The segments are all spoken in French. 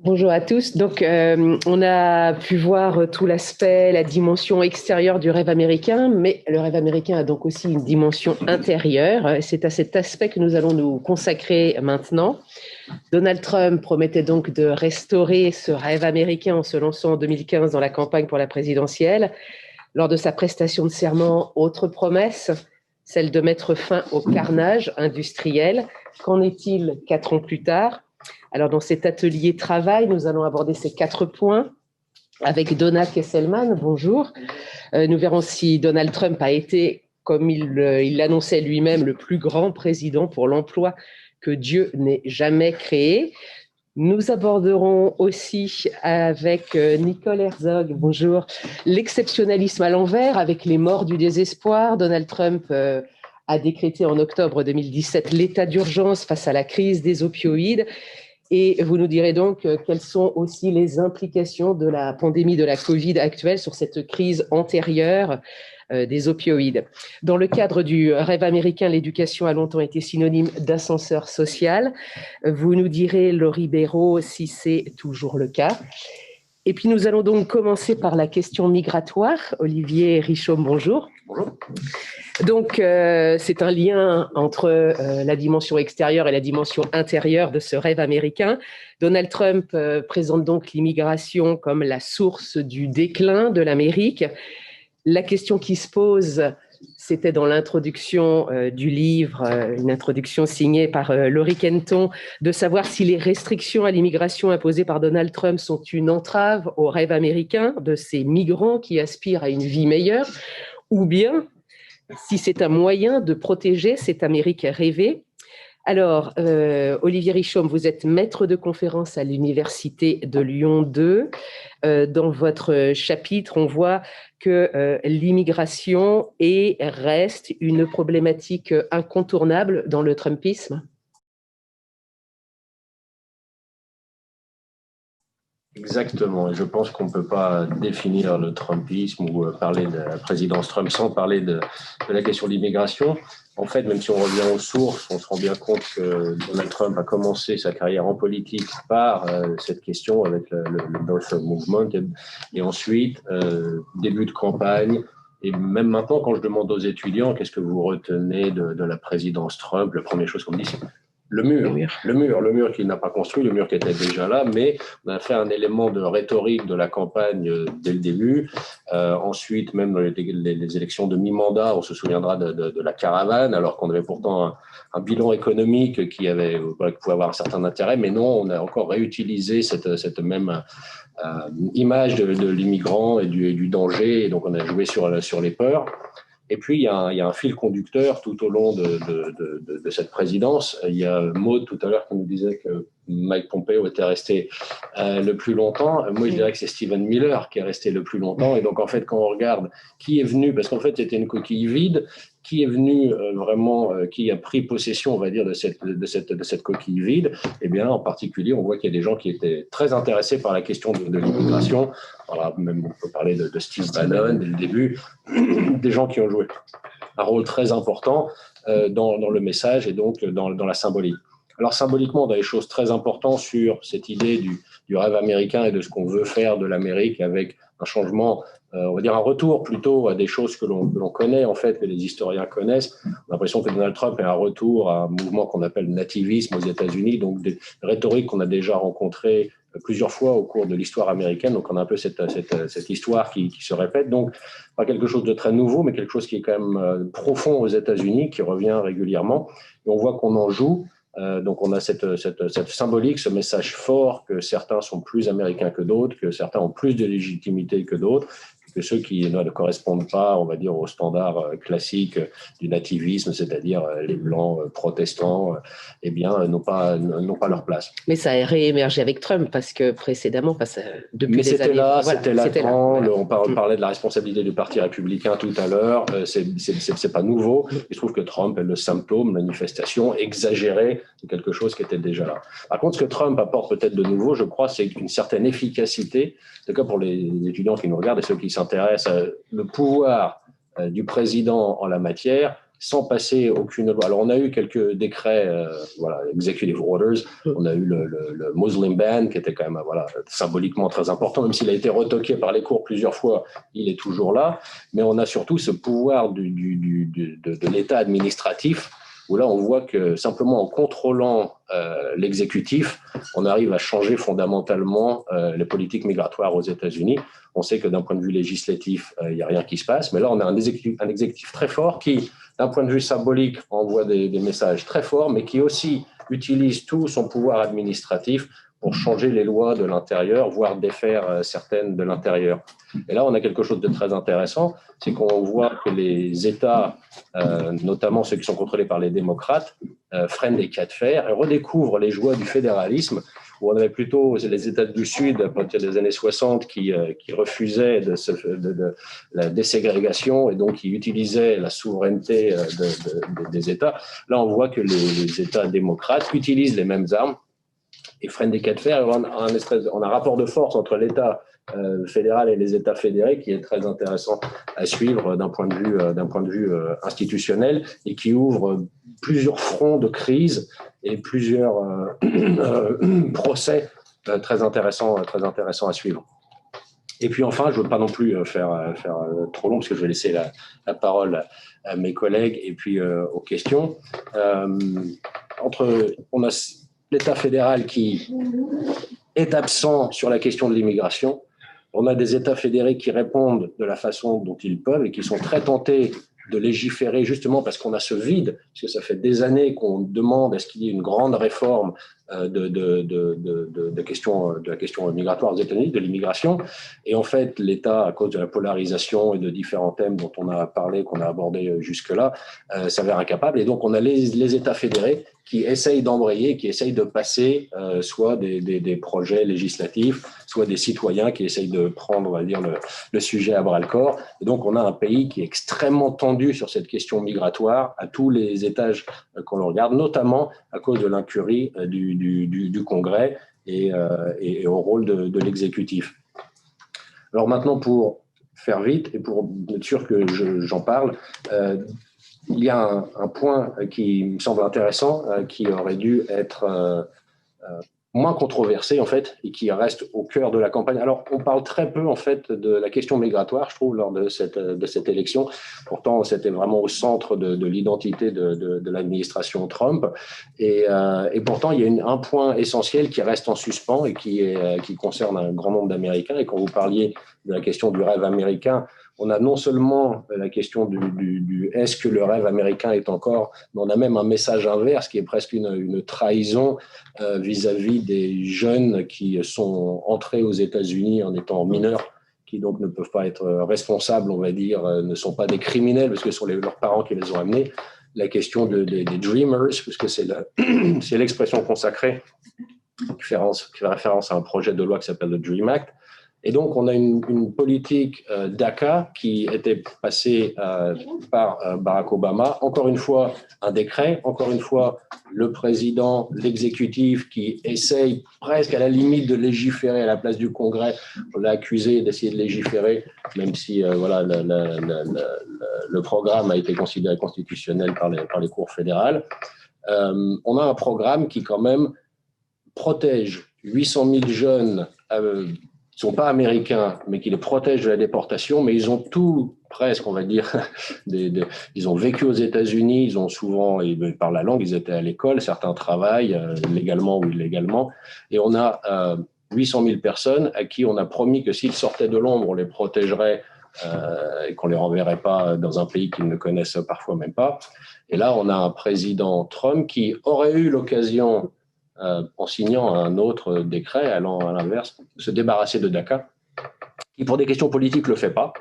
Bonjour à tous. Donc, on a pu voir tout l'aspect, la dimension extérieure du rêve américain, mais le rêve américain a donc aussi une dimension intérieure. C'est à cet aspect que nous allons nous consacrer maintenant. Donald Trump promettait donc de restaurer ce rêve américain en se lançant en 2015 dans la campagne pour la présidentielle. Lors de sa prestation de serment, autre promesse, celle de mettre fin au carnage industriel. Qu'en est-il 4 ans plus tard? Alors, dans cet atelier travail, nous allons aborder ces 4 points avec Donna Kesselman. Bonjour. Nous verrons si Donald Trump a été, comme il l'annonçait lui-même, le plus grand président pour l'emploi que Dieu n'ait jamais créé. Nous aborderons aussi avec Nicole Herzog, bonjour, l'exceptionnalisme à l'envers avec les morts du désespoir. Donald Trump a décrété en octobre 2017 l'état d'urgence face à la crise des opioïdes. Et vous nous direz donc quelles sont aussi les implications de la pandémie de la Covid actuelle sur cette crise antérieure des opioïdes. Dans le cadre du rêve américain, l'éducation a longtemps été synonyme d'ascenseur social. Vous nous direz, Laurie Béraud, si c'est toujours le cas. Et puis nous allons donc commencer par la question migratoire. Olivier Richomme, bonjour. Bonjour. Donc, c'est un lien entre la dimension extérieure et la dimension intérieure de ce rêve américain. Donald Trump présente donc l'immigration comme la source du déclin de l'Amérique. La question qui se pose, c'était dans l'introduction du livre, une introduction signée par Laurie Kenton, de savoir si les restrictions à l'immigration imposées par Donald Trump sont une entrave au rêve américain de ces migrants qui aspirent à une vie meilleure, ou bien si c'est un moyen de protéger cette Amérique rêvée. Alors, Olivier Richomme, vous êtes maître de conférence à l'Université de Lyon 2. Dans votre chapitre, on voit que l'immigration reste une problématique incontournable dans le Trumpisme. Exactement. Et je pense qu'on ne peut pas définir le Trumpisme ou parler de la présidence Trump sans parler de la question de l'immigration. En fait, même si on revient aux sources, on se rend bien compte que Donald Trump a commencé sa carrière en politique par cette question avec le Birther Movement et ensuite, début de campagne. Et même maintenant, quand je demande aux étudiants qu'est-ce que vous retenez de la présidence Trump, la première chose qu'on me dit, c'est le mur qu'il n'a pas construit, le mur qui était déjà là, mais on a fait un élément de rhétorique de la campagne dès le début. Ensuite, même dans les élections de mi-mandat, on se souviendra de la caravane, alors qu'on avait pourtant un bilan économique qui pouvait avoir un certain intérêt, mais non, on a encore réutilisé cette même image de l'immigrant et du danger, et donc on a joué sur les peurs. Et puis, il y a un fil conducteur tout au long de cette présidence. Il y a Maud tout à l'heure qui nous disait que Mike Pompeo était resté le plus longtemps. Moi, je dirais que c'est Stephen Miller qui est resté le plus longtemps. Et donc, en fait, quand on regarde qui est venu, parce qu'en fait, c'était une coquille vide, qui est venu qui a pris possession, on va dire, de cette coquille vide, eh bien, en particulier, on voit qu'il y a des gens qui étaient très intéressés par la question de l'immigration. Voilà, même on peut parler de Steve Bannon dès le début, des gens qui ont joué un rôle très important dans le message et donc dans la symbolique. Alors symboliquement, on a des choses très importantes sur cette idée du rêve américain et de ce qu'on veut faire de l'Amérique avec un changement, on va dire un retour plutôt à des choses que l'on connaît en fait, que les historiens connaissent. On a l'impression que Donald Trump est un retour à un mouvement qu'on appelle nativisme aux États-Unis, donc des rhétoriques qu'on a déjà rencontrées plusieurs fois au cours de l'histoire américaine. Donc, on a un peu cette histoire qui se répète. Donc, pas quelque chose de très nouveau, mais quelque chose qui est quand même profond aux États-Unis, qui revient régulièrement. Et on voit qu'on en joue. Donc, on a cette symbolique, ce message fort que certains sont plus américains que d'autres, que certains ont plus de légitimité que d'autres, que ceux qui ne correspondent pas, on va dire, aux standards classiques du nativisme, c'est-à-dire les blancs protestants, eh bien, n'ont pas leur place. Mais ça a réémergé avec Trump, parce que précédemment, depuis des années... C'était latent. Voilà. On parlait de la responsabilité du Parti républicain tout à l'heure. C'est pas nouveau. Et je trouve que Trump est le symptôme, manifestation exagérée de quelque chose qui était déjà là. Par contre, ce que Trump apporte peut-être de nouveau, je crois, c'est une certaine efficacité. En tout cas, pour les étudiants qui nous regardent et ceux qui s'intéressent, le pouvoir du président en la matière sans passer aucune loi. Alors, on a eu quelques décrets, executive orders. On a eu le Muslim ban, qui était quand même symboliquement très important, même s'il a été retoqué par les cours plusieurs fois, il est toujours là. Mais on a surtout ce pouvoir de l'État administratif, où là, on voit que simplement en contrôlant l'exécutif, on arrive à changer fondamentalement les politiques migratoires aux États-Unis. On sait que d'un point de vue législatif, il n'y a rien qui se passe, mais là, on a un exécutif très fort qui, d'un point de vue symbolique, envoie des messages très forts, mais qui aussi utilise tout son pouvoir administratif pour changer les lois de l'intérieur, voire défaire certaines de l'intérieur. Et là, on a quelque chose de très intéressant, c'est qu'on voit que les États, notamment ceux qui sont contrôlés par les démocrates, freinent les cas de fer et redécouvrent les joies du fédéralisme, où on avait plutôt les États du Sud, à partir des années 60, qui refusaient la déségrégation et donc qui utilisaient la souveraineté des États. Là, on voit que les États démocrates utilisent les mêmes armes et freinent des cas de fer. On a un rapport de force entre l'État fédéral et les États fédérés qui est très intéressant à suivre d'un point de vue institutionnel et qui ouvre plusieurs fronts de crise et plusieurs procès très intéressants à suivre. Et puis enfin, je ne veux pas non plus faire trop long parce que je vais laisser la parole à mes collègues et puis aux questions. On a l'État fédéral qui est absent sur la question de l'immigration. On a des États fédérés qui répondent de la façon dont ils peuvent et qui sont très tentés de légiférer justement parce qu'on a ce vide, parce que ça fait des années qu'on demande est-ce qu'il y ait une grande réforme de la question migratoire aux États-Unis, de l'immigration. Et en fait, l'État, à cause de la polarisation et de différents thèmes dont on a parlé, qu'on a abordé jusque-là, s'avère incapable. Et donc, on a les États fédérés qui essayent d'embrayer, qui essayent de passer soit des projets législatifs, soit des citoyens qui essayent de prendre, on va dire, le sujet à bras-le-corps. Et donc, on a un pays qui est extrêmement tendu sur cette question migratoire à tous les étages qu'on le regarde, notamment à cause de l'incurie du Congrès et au rôle de l'exécutif. Alors maintenant, pour faire vite et pour être sûr que j'en parle, il y a un point qui me semble intéressant, qui aurait dû être moins controversé en fait et qui reste au cœur de la campagne. Alors, on parle très peu en fait de la question migratoire, je trouve, lors de cette élection. Pourtant, c'était vraiment au centre de l'identité de l'administration Trump. Et pourtant, il y a un point essentiel qui reste en suspens et qui concerne un grand nombre d'Américains. Et quand vous parliez de la question du rêve américain, on a non seulement la question du est-ce que le rêve américain est encore, mais on a même un message inverse qui est presque une trahison vis-à-vis des jeunes qui sont entrés aux États-Unis en étant mineurs, qui donc ne peuvent pas être responsables, on va dire, ne sont pas des criminels parce que ce sont leurs parents qui les ont amenés. La question des dreamers, puisque c'est l'expression consacrée qui fait référence à un projet de loi qui s'appelle le Dream Act. Et donc, on a une politique DACA qui était passée par Barack Obama. Encore une fois, un décret. Encore une fois, le président, l'exécutif qui essaye presque à la limite de légiférer à la place du Congrès. On l'a accusé d'essayer de légiférer, même si le programme a été considéré constitutionnel par les cours fédérales. On a un programme qui, quand même, protège 800 000 jeunes qui ne sont pas américains, mais qui les protègent de la déportation, mais ils ont tout, presque, on va dire, ils ont vécu aux États-Unis, ils ont souvent, ils parlent la langue, ils étaient à l'école, certains travaillent, légalement ou illégalement, et on a 800 000 personnes à qui on a promis que s'ils sortaient de l'ombre, on les protégerait et qu'on ne les renverrait pas dans un pays qu'ils ne connaissent parfois même pas. Et là, on a un président Trump qui aurait eu l'occasion en signant un autre décret, allant à l'inverse, se débarrasser de DACA, qui pour des questions politiques ne le fait pas,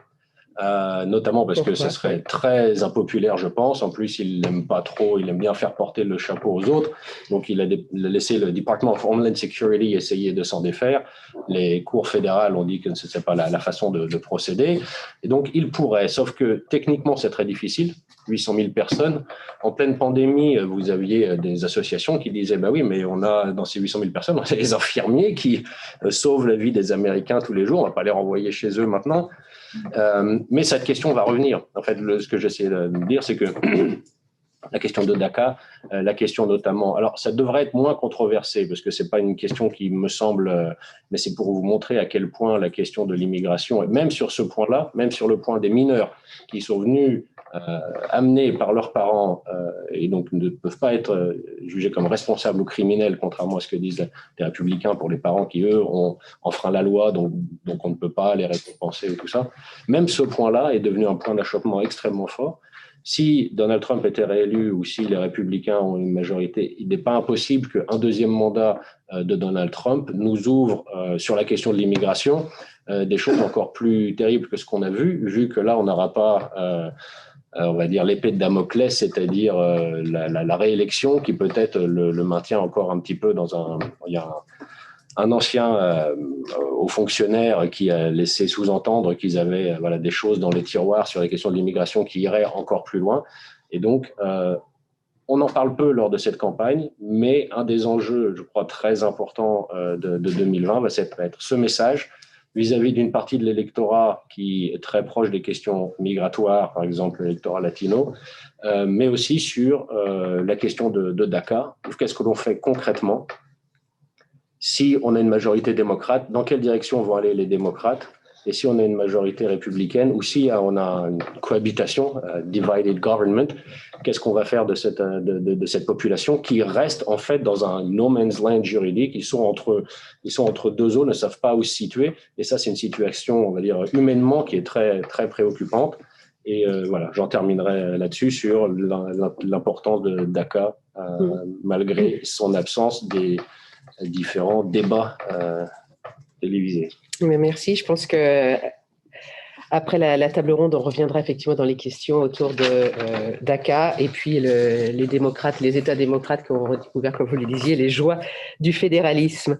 notamment parce que ça serait très impopulaire, je pense. En plus, il n'aime pas trop, il aime bien faire porter le chapeau aux autres. Donc, il a laissé le Department of Homeland Security essayer de s'en défaire. Les cours fédérales ont dit que ce n'était pas la façon de procéder. Et donc, il pourrait, sauf que techniquement, c'est très difficile. 800 000 personnes. En pleine pandémie, vous aviez des associations qui disaient bah oui, mais on a dans ces 800 000 personnes, on a des infirmiers qui sauvent la vie des Américains tous les jours. On ne va pas les renvoyer chez eux maintenant. Mais cette question va revenir. En fait, ce que j'essaie de dire, c'est que la question de DACA, la question notamment… Alors, ça devrait être moins controversé parce que ce n'est pas une question qui me semble… mais c'est pour vous montrer à quel point la question de l'immigration, même sur ce point-là, même sur le point des mineurs qui sont venus amenés par leurs parents et donc ne peuvent pas être jugés comme responsables ou criminels, contrairement à ce que disent les républicains pour les parents qui, eux, ont enfreint la loi, donc on ne peut pas les récompenser et tout ça. Même ce point-là est devenu un point d'achoppement extrêmement fort. Si Donald Trump était réélu ou si les républicains ont une majorité, il n'est pas impossible qu'un deuxième mandat de Donald Trump nous ouvre sur la question de l'immigration des choses encore plus terribles que ce qu'on a vu que là, on n'aura pas, on va dire, l'épée de Damoclès, c'est-à-dire la réélection qui peut-être le maintient encore un petit peu dans un… Il y a un ancien haut fonctionnaire qui a laissé sous-entendre qu'ils avaient des choses dans les tiroirs sur les questions de l'immigration qui iraient encore plus loin. Et donc, on en parle peu lors de cette campagne, mais un des enjeux, je crois, très importants de 2020 va être ce message vis-à-vis d'une partie de l'électorat qui est très proche des questions migratoires, par exemple l'électorat latino, mais aussi sur la question de DACA. Qu'est-ce que l'on fait concrètement ? Si on a une majorité démocrate, dans quelle direction vont aller les démocrates? Et si on a une majorité républicaine, ou si on a une cohabitation, divided government, qu'est-ce qu'on va faire de cette population qui reste en fait dans un no man's land juridique? Ils sont entre deux zones, ne savent pas où se situer. Et ça, c'est une situation, on va dire, humainement qui est très, très préoccupante. Et voilà, j'en terminerai là-dessus sur l'importance de DACA, malgré son absence des différents débats télévisés. Mais merci. Je pense que après la table ronde, on reviendra effectivement dans les questions autour de DACA et puis les démocrates, les États démocrates qui ont redécouvert, comme vous le disiez, les joies du fédéralisme.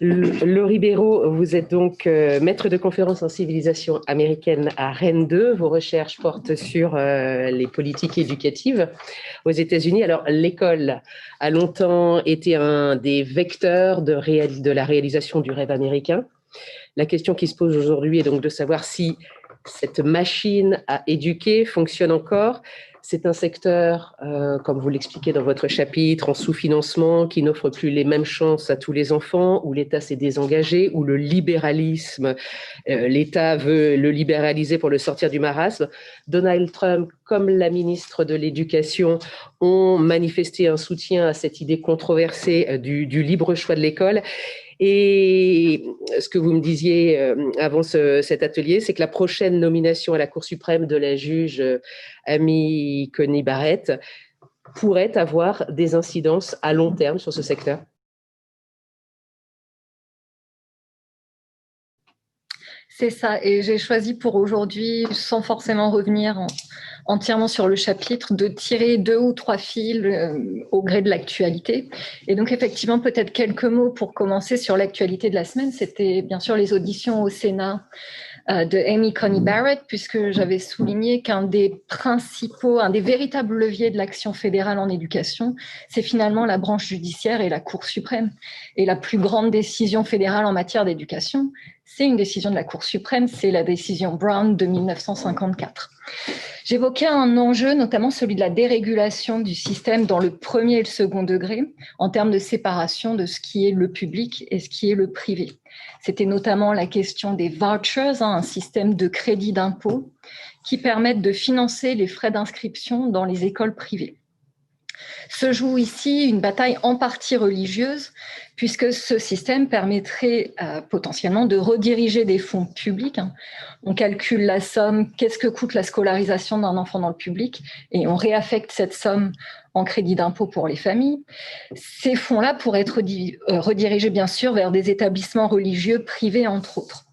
Laurie Béraud, vous êtes donc maître de conférence en civilisation américaine à Rennes 2. Vos recherches portent sur les politiques éducatives aux États-Unis. Alors, l'école a longtemps été un des vecteurs de la réalisation du rêve américain. La question qui se pose aujourd'hui est donc de savoir si cette machine à éduquer fonctionne encore. C'est un secteur, comme vous l'expliquez dans votre chapitre, en sous-financement, qui n'offre plus les mêmes chances à tous les enfants, où l'État s'est désengagé, où le libéralisme, l'État veut le libéraliser pour le sortir du marasme. Donald Trump, comme la ministre de l'Éducation, ont manifesté un soutien à cette idée controversée du libre choix de l'école. Et ce que vous me disiez avant cet atelier, c'est que la prochaine nomination à la Cour suprême de la juge Amy Coney Barrett pourrait avoir des incidences à long terme sur ce secteur. C'est ça, et j'ai choisi pour aujourd'hui, sans forcément revenir entièrement sur le chapitre, de tirer 2 ou 3 fils au gré de l'actualité. Et donc effectivement, peut-être quelques mots pour commencer sur l'actualité de la semaine. C'était bien sûr les auditions au Sénat de Amy Coney Barrett, puisque j'avais souligné qu'un des véritables leviers de l'action fédérale en éducation, c'est finalement la branche judiciaire et la Cour suprême. Et la plus grande décision fédérale en matière d'éducation, c'est une décision de la Cour suprême, c'est la décision Brown de 1954. J'évoquais un enjeu, notamment celui de la dérégulation du système dans le premier et le second degré, en termes de séparation de ce qui est le public et ce qui est le privé. C'était notamment la question des vouchers, un système de crédit d'impôt qui permettent de financer les frais d'inscription dans les écoles privées. Se joue ici une bataille en partie religieuse, puisque ce système permettrait potentiellement de rediriger des fonds publics. On calcule la somme, qu'est-ce que coûte la scolarisation d'un enfant dans le public, et on réaffecte cette somme en crédit d'impôt pour les familles. Ces fonds-là pourraient être redirigés bien sûr vers des établissements religieux privés, entre autres.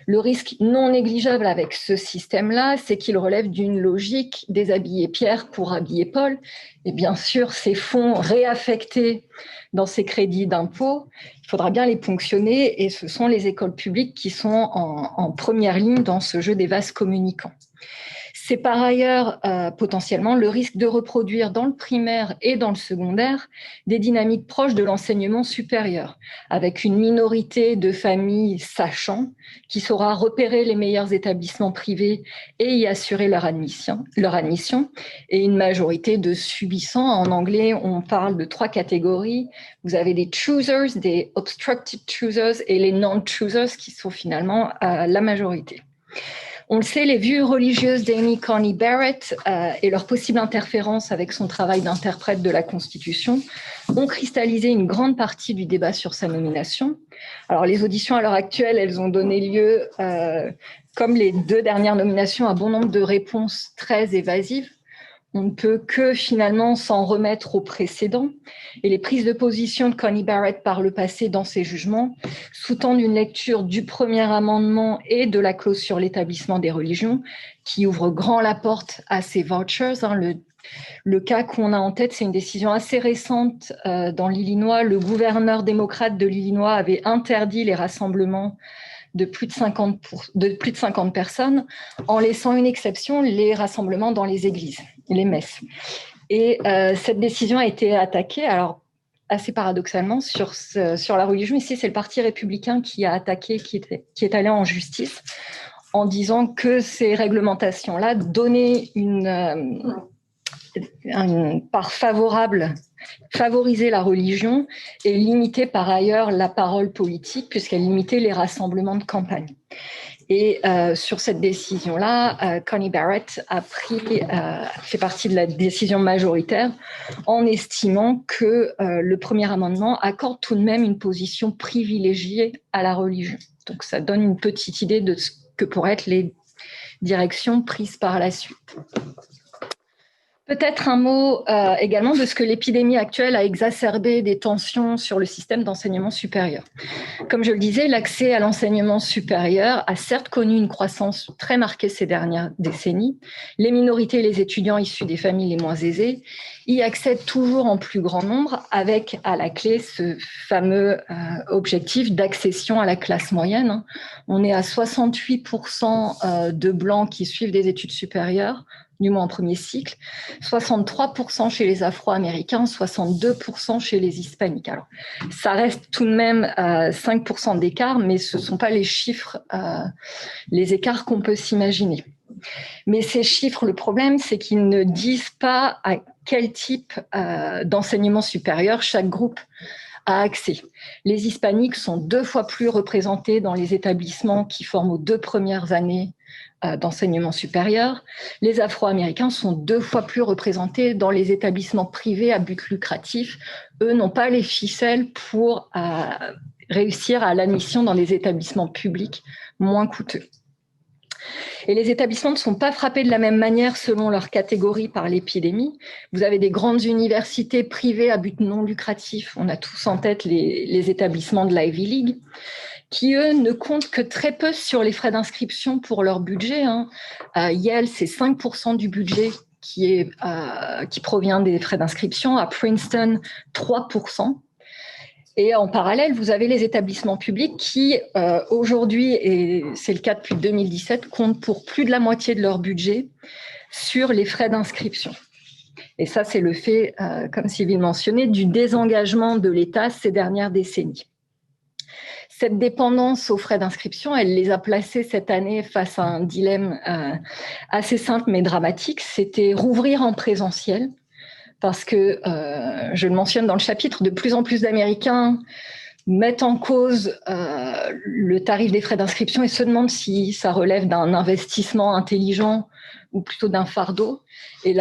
Le risque non négligeable avec ce système-là, c'est qu'il relève d'une logique déshabiller Pierre pour habiller Paul. Et bien sûr, ces fonds réaffectés dans ces crédits d'impôt, il faudra bien les ponctionner, et ce sont les écoles publiques qui sont en première ligne dans ce jeu des vases communicants. C'est par ailleurs potentiellement le risque de reproduire dans le primaire et dans le secondaire des dynamiques proches de l'enseignement supérieur, avec une minorité de familles sachant qui saura repérer les meilleurs établissements privés et y assurer leur admission, et une majorité de subissants. En anglais, on parle de 3 catégories. Vous avez des choosers, des obstructed choosers et les non-choosers qui sont finalement la majorité. On le sait, les vues religieuses d'Amy Coney Barrett et leur possible interférence avec son travail d'interprète de la Constitution ont cristallisé une grande partie du débat sur sa nomination. Alors, les auditions à l'heure actuelle, elles ont donné lieu, comme les 2 dernières nominations, à bon nombre de réponses très évasives. On ne peut que finalement s'en remettre aux précédents. Et les prises de position de Coney Barrett par le passé dans ses jugements sous-tendent une lecture du premier amendement et de la clause sur l'établissement des religions qui ouvre grand la porte à ces vouchers. Le cas qu'on a en tête, c'est une décision assez récente dans l'Illinois. Le gouverneur démocrate de l'Illinois avait interdit les rassemblements de plus de 50 personnes, en laissant une exception, les rassemblements dans les églises, les messes. Et cette décision a été attaquée, alors assez paradoxalement, sur la religion. Ici, c'est le Parti républicain qui a attaqué, qui est allé en justice, en disant que ces réglementations-là donnaient une part favorable, favoriser la religion et limiter par ailleurs la parole politique puisqu'elle limitait les rassemblements de campagne. Et sur cette décision-là, Coney Barrett a fait partie de la décision majoritaire en estimant que le premier amendement accorde tout de même une position privilégiée à la religion. Donc ça donne une petite idée de ce que pourraient être les directions prises par la suite. Peut-être un mot également de ce que l'épidémie actuelle a exacerbé des tensions sur le système d'enseignement supérieur. Comme je le disais, l'accès à l'enseignement supérieur a certes connu une croissance très marquée ces dernières décennies. Les minorités et les étudiants issus des familles les moins aisées y accèdent toujours en plus grand nombre avec à la clé ce fameux objectif d'accession à la classe moyenne. On est à 68% de blancs qui suivent des études supérieures, du moins en premier cycle, 63% chez les Afro-Américains, 62% chez les Hispaniques. Alors, ça reste tout de même 5% d'écart, mais ce ne sont pas les chiffres, les écarts qu'on peut s'imaginer. Mais ces chiffres, le problème, c'est qu'ils ne disent pas à quel type d'enseignement supérieur chaque groupe a accès. Les Hispaniques sont 2 fois plus représentés dans les établissements qui forment aux 2 premières années d'enseignement supérieur. Les Afro-Américains sont 2 fois plus représentés dans les établissements privés à but lucratif. Eux n'ont pas les ficelles pour réussir à l'admission dans des établissements publics moins coûteux. Et les établissements ne sont pas frappés de la même manière selon leur catégorie par l'épidémie. Vous avez des grandes universités privées à but non lucratif. On a tous en tête les établissements de l'Ivy League, qui, eux, ne comptent que très peu sur les frais d'inscription pour leur budget. À Yale, c'est 5% du budget qui provient des frais d'inscription. À Princeton, 3%. Et en parallèle, vous avez les établissements publics qui, aujourd'hui, et c'est le cas depuis 2017, comptent pour plus de la moitié de leur budget sur les frais d'inscription. Et ça, c'est le fait, comme Sylvie le mentionnait, du désengagement de l'État ces dernières décennies. Cette dépendance aux frais d'inscription, elle les a placés cette année face à un dilemme assez simple mais dramatique. C'était rouvrir en présentiel, parce que, je le mentionne dans le chapitre, de plus en plus d'Américains mettent en cause le tarif des frais d'inscription et se demandent si ça relève d'un investissement intelligent ou plutôt d'un fardeau. Et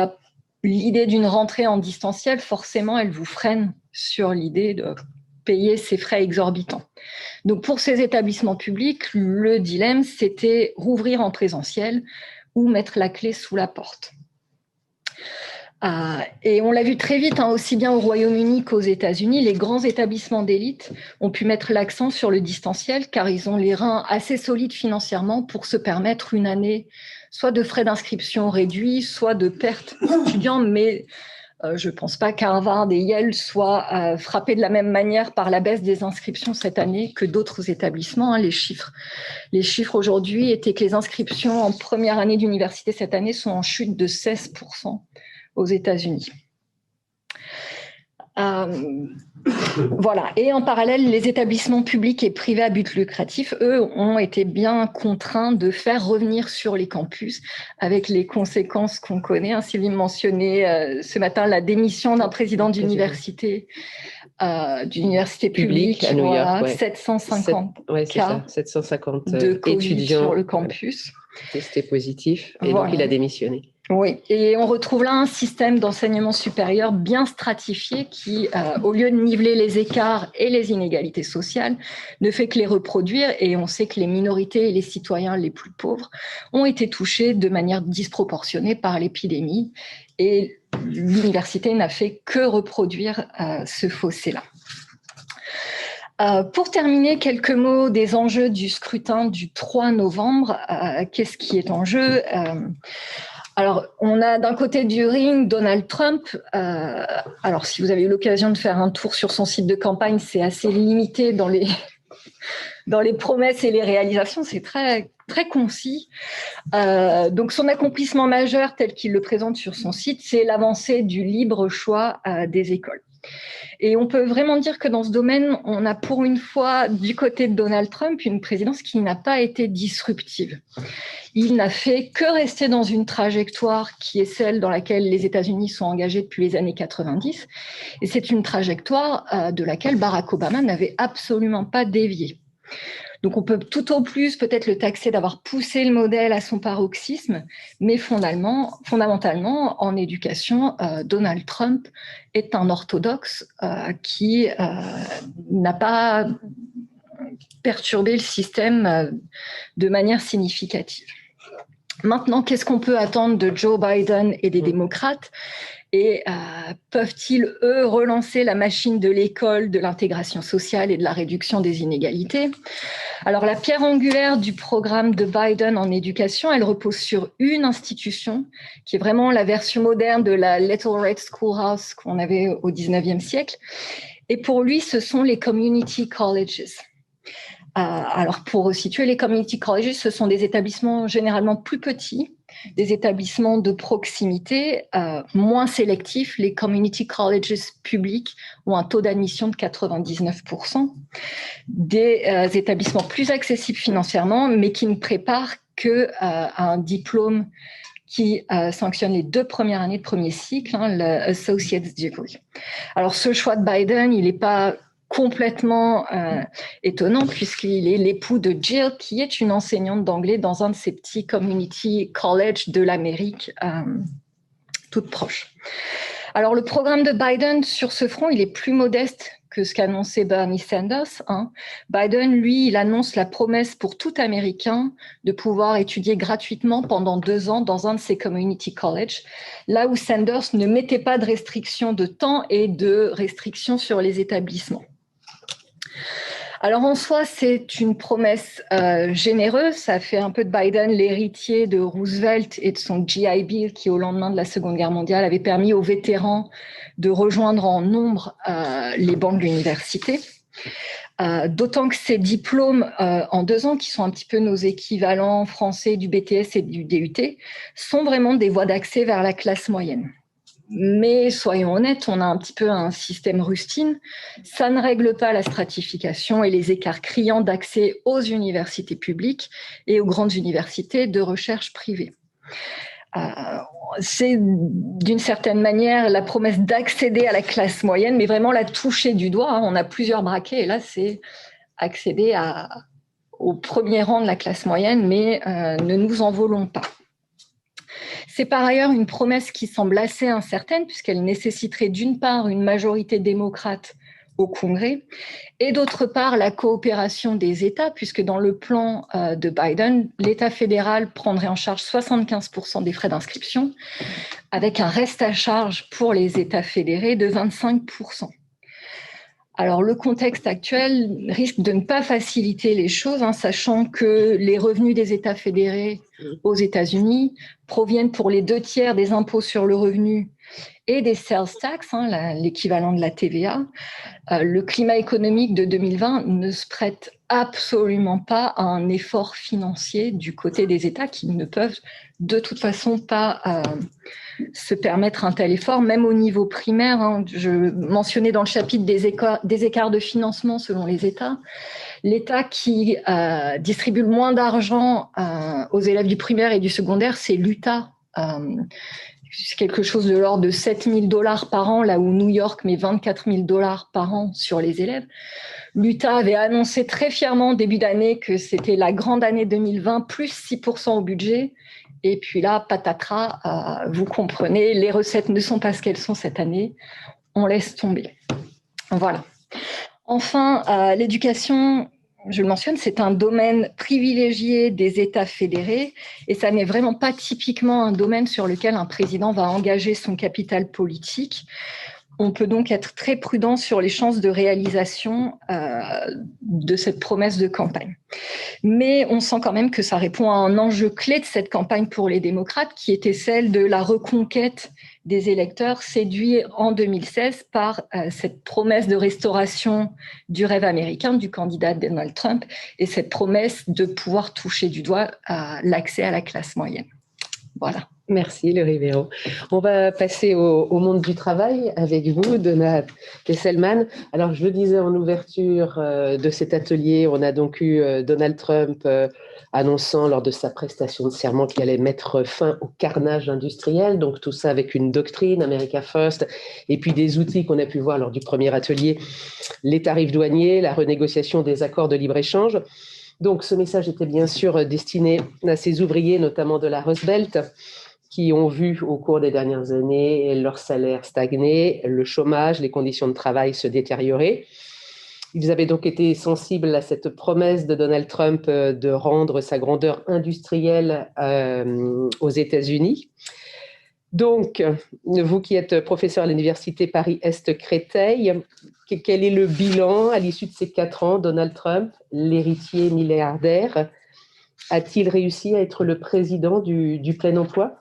l'idée d'une rentrée en distanciel, forcément, elle vous freine sur l'idée de payer ces frais exorbitants. Donc, pour ces établissements publics, le dilemme, c'était rouvrir en présentiel ou mettre la clé sous la porte. Et on l'a vu très vite, aussi bien au Royaume-Uni qu'aux États-Unis, les grands établissements d'élite ont pu mettre l'accent sur le distanciel car ils ont les reins assez solides financièrement pour se permettre une année soit de frais d'inscription réduits, soit de pertes d'étudiants, mais Je ne pense pas qu'Harvard et Yale soient frappés de la même manière par la baisse des inscriptions cette année que d'autres établissements. Les chiffres aujourd'hui étaient que les inscriptions en première année d'université cette année sont en chute de 16% aux États-Unis. Voilà. Et en parallèle, les établissements publics et privés à but lucratif, eux, ont été bien contraints de faire revenir sur les campus avec les conséquences qu'on connaît. Sylvie mentionnait ce matin la démission d'un président d'université publique à New York. 750 cas 750 de Covid étudiants sur le campus. Testés positifs et donc il a démissionné. Oui, et on retrouve là un système d'enseignement supérieur bien stratifié qui, au lieu de niveler les écarts et les inégalités sociales, ne fait que les reproduire. Et on sait que les minorités et les citoyens les plus pauvres ont été touchés de manière disproportionnée par l'épidémie. Et l'université n'a fait que reproduire ce fossé-là. Pour terminer, quelques mots des enjeux du scrutin du 3 novembre. Qu'est-ce qui est en jeu ? Alors, on a d'un côté du ring Donald Trump. Alors, si vous avez eu l'occasion de faire un tour sur son site de campagne, c'est assez limité dans les promesses et les réalisations. C'est très, très concis. Donc, son accomplissement majeur, tel qu'il le présente sur son site, c'est l'avancée du libre choix des écoles. Et on peut vraiment dire que dans ce domaine, on a pour une fois, du côté de Donald Trump, une présidence qui n'a pas été disruptive. Il n'a fait que rester dans une trajectoire qui est celle dans laquelle les États-Unis sont engagés depuis les années 90. Et c'est une trajectoire de laquelle Barack Obama n'avait absolument pas dévié. Donc, on peut tout au plus peut-être le taxer d'avoir poussé le modèle à son paroxysme, mais fondamentalement, en éducation, Donald Trump est un orthodoxe qui n'a pas perturbé le système de manière significative. Maintenant, qu'est-ce qu'on peut attendre de Joe Biden et des démocrates ? Et peuvent-ils, eux, relancer la machine de l'école, de l'intégration sociale et de la réduction des inégalités ? Alors, la pierre angulaire du programme de Biden en éducation, elle repose sur une institution qui est vraiment la version moderne de la Little Red Schoolhouse qu'on avait au 19e siècle. Et pour lui, ce sont les community colleges. Alors, pour situer, les community colleges, ce sont des établissements généralement plus petits, des établissements de proximité moins sélectifs. Les community colleges publics ont un taux d'admission de 99%. Des établissements plus accessibles financièrement, mais qui ne préparent qu'à un diplôme qui sanctionne les 2 premières années de premier cycle, l'Associate's Degree. Alors, ce choix de Biden, il n'est pas complètement étonnant puisqu'il est l'époux de Jill, qui est une enseignante d'anglais dans un de ces petits community colleges de l'Amérique toute proche. Alors, le programme de Biden sur ce front, il est plus modeste que ce qu'annonçait Bernie Sanders. Biden, lui, il annonce la promesse pour tout Américain de pouvoir étudier gratuitement pendant 2 ans dans un de ces community colleges, là où Sanders ne mettait pas de restrictions de temps et de restrictions sur les établissements. Alors en soi, c'est une promesse généreuse. Ça fait un peu de Biden l'héritier de Roosevelt et de son GI Bill qui, au lendemain de la Seconde Guerre mondiale, avait permis aux vétérans de rejoindre en nombre les bancs de l'université. D'autant que ces diplômes en 2 ans, qui sont un petit peu nos équivalents français du BTS et du DUT, sont vraiment des voies d'accès vers la classe moyenne. Mais soyons honnêtes, on a un petit peu un système rustine. Ça ne règle pas la stratification et les écarts criants d'accès aux universités publiques et aux grandes universités de recherche privée. C'est d'une certaine manière la promesse d'accéder à la classe moyenne, mais vraiment la toucher du doigt. On a plusieurs braquets et là, c'est accéder au premier rang de la classe moyenne, mais ne nous en voulons pas. C'est par ailleurs une promesse qui semble assez incertaine puisqu'elle nécessiterait d'une part une majorité démocrate au Congrès et d'autre part la coopération des États puisque dans le plan de Biden, l'État fédéral prendrait en charge 75% des frais d'inscription avec un reste à charge pour les États fédérés de 25%. Alors, le contexte actuel risque de ne pas faciliter les choses, sachant que les revenus des États fédérés aux États-Unis proviennent pour les 2 tiers des impôts sur le revenu et des sales tax, l'équivalent de la TVA, le climat économique de 2020 ne se prête absolument pas à un effort financier du côté des États qui ne peuvent de toute façon pas se permettre un tel effort, même au niveau primaire. Je mentionnais dans le chapitre des écarts de financement selon les États. L'État qui distribue le moins d'argent aux élèves du primaire et du secondaire, c'est l'Utah. C'est quelque chose de l'ordre de 7 000 $ par an, là où New York met 24 000 $ par an sur les élèves. L'Utah avait annoncé très fièrement début d'année que c'était la grande année 2020, plus 6% au budget. Et puis là, patatras, vous comprenez, les recettes ne sont pas ce qu'elles sont cette année. On laisse tomber. Voilà. Enfin, l'éducation, je le mentionne, c'est un domaine privilégié des États fédérés et ça n'est vraiment pas typiquement un domaine sur lequel un président va engager son capital politique. On peut donc être très prudent sur les chances de réalisation de cette promesse de campagne. Mais on sent quand même que ça répond à un enjeu clé de cette campagne pour les démocrates, qui était celle de la reconquête des électeurs séduits en 2016 par cette promesse de restauration du rêve américain du candidat Donald Trump et cette promesse de pouvoir toucher du doigt l'accès à la classe moyenne. Voilà. Merci, Le Rivero. On va passer au monde du travail avec vous, Donna Kesselman. Alors, je le disais en ouverture de cet atelier, on a donc eu Donald Trump annonçant lors de sa prestation de serment qu'il allait mettre fin au carnage industriel. Donc, tout ça avec une doctrine, America First, et puis des outils qu'on a pu voir lors du premier atelier, les tarifs douaniers, la renégociation des accords de libre-échange. Donc, ce message était bien sûr destiné à ces ouvriers, notamment de la Rust Belt, qui ont vu au cours des dernières années leur salaire stagner, le chômage, les conditions de travail se détériorer. Ils avaient donc été sensibles à cette promesse de Donald Trump de rendre sa grandeur industrielle aux États-Unis. Donc, vous qui êtes professeur à l'université Paris-Est Créteil, quel est le bilan à l'issue de ces 4 ans? Donald Trump, l'héritier milliardaire, a-t-il réussi à être le président du plein emploi?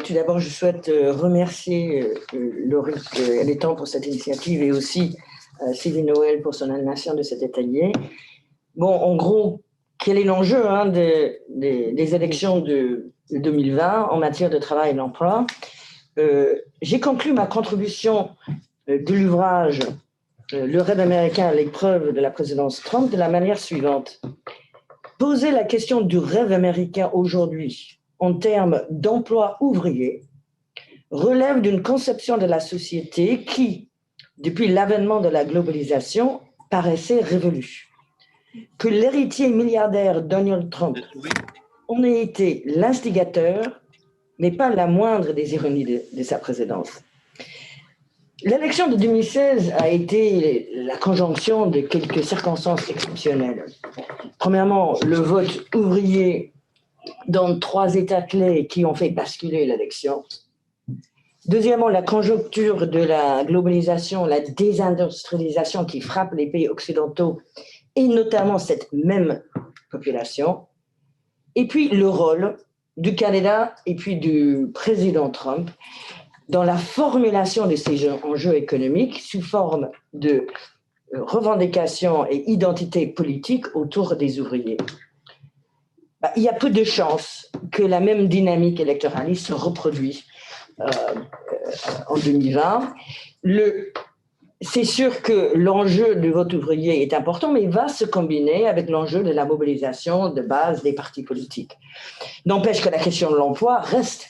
Tout d'abord, je souhaite remercier Laurie Letton pour cette initiative et aussi Sylvie Noël pour son animation de cet atelier. Bon, en gros, quel est l'enjeu des élections de 2020 en matière de travail et d'emploi? J'ai conclu ma contribution de l'ouvrage Le rêve américain à l'épreuve de la présidence Trump de la manière suivante. Poser la question du rêve américain aujourd'hui en termes d'emploi ouvrier relève d'une conception de la société qui, depuis l'avènement de la globalisation, paraissait révolue. Que l'héritier milliardaire Donald Trump en ait été l'instigateur n'est pas la moindre des ironies de sa présidence. L'élection de 2016 a été la conjonction de quelques circonstances exceptionnelles. Premièrement, le vote ouvrier dans 3 États clés qui ont fait basculer l'élection. Deuxièmement, la conjoncture de la globalisation, la désindustrialisation qui frappe les pays occidentaux et notamment cette même population. Et puis le rôle du candidat et puis du président Trump dans la formulation de ces enjeux économiques sous forme de revendications et identité politique autour des ouvriers. Il y a peu de chances que la même dynamique électoraliste se reproduise en 2020. C'est sûr que l'enjeu du vote ouvrier est important, mais il va se combiner avec l'enjeu de la mobilisation de base des partis politiques. N'empêche que la question de l'emploi reste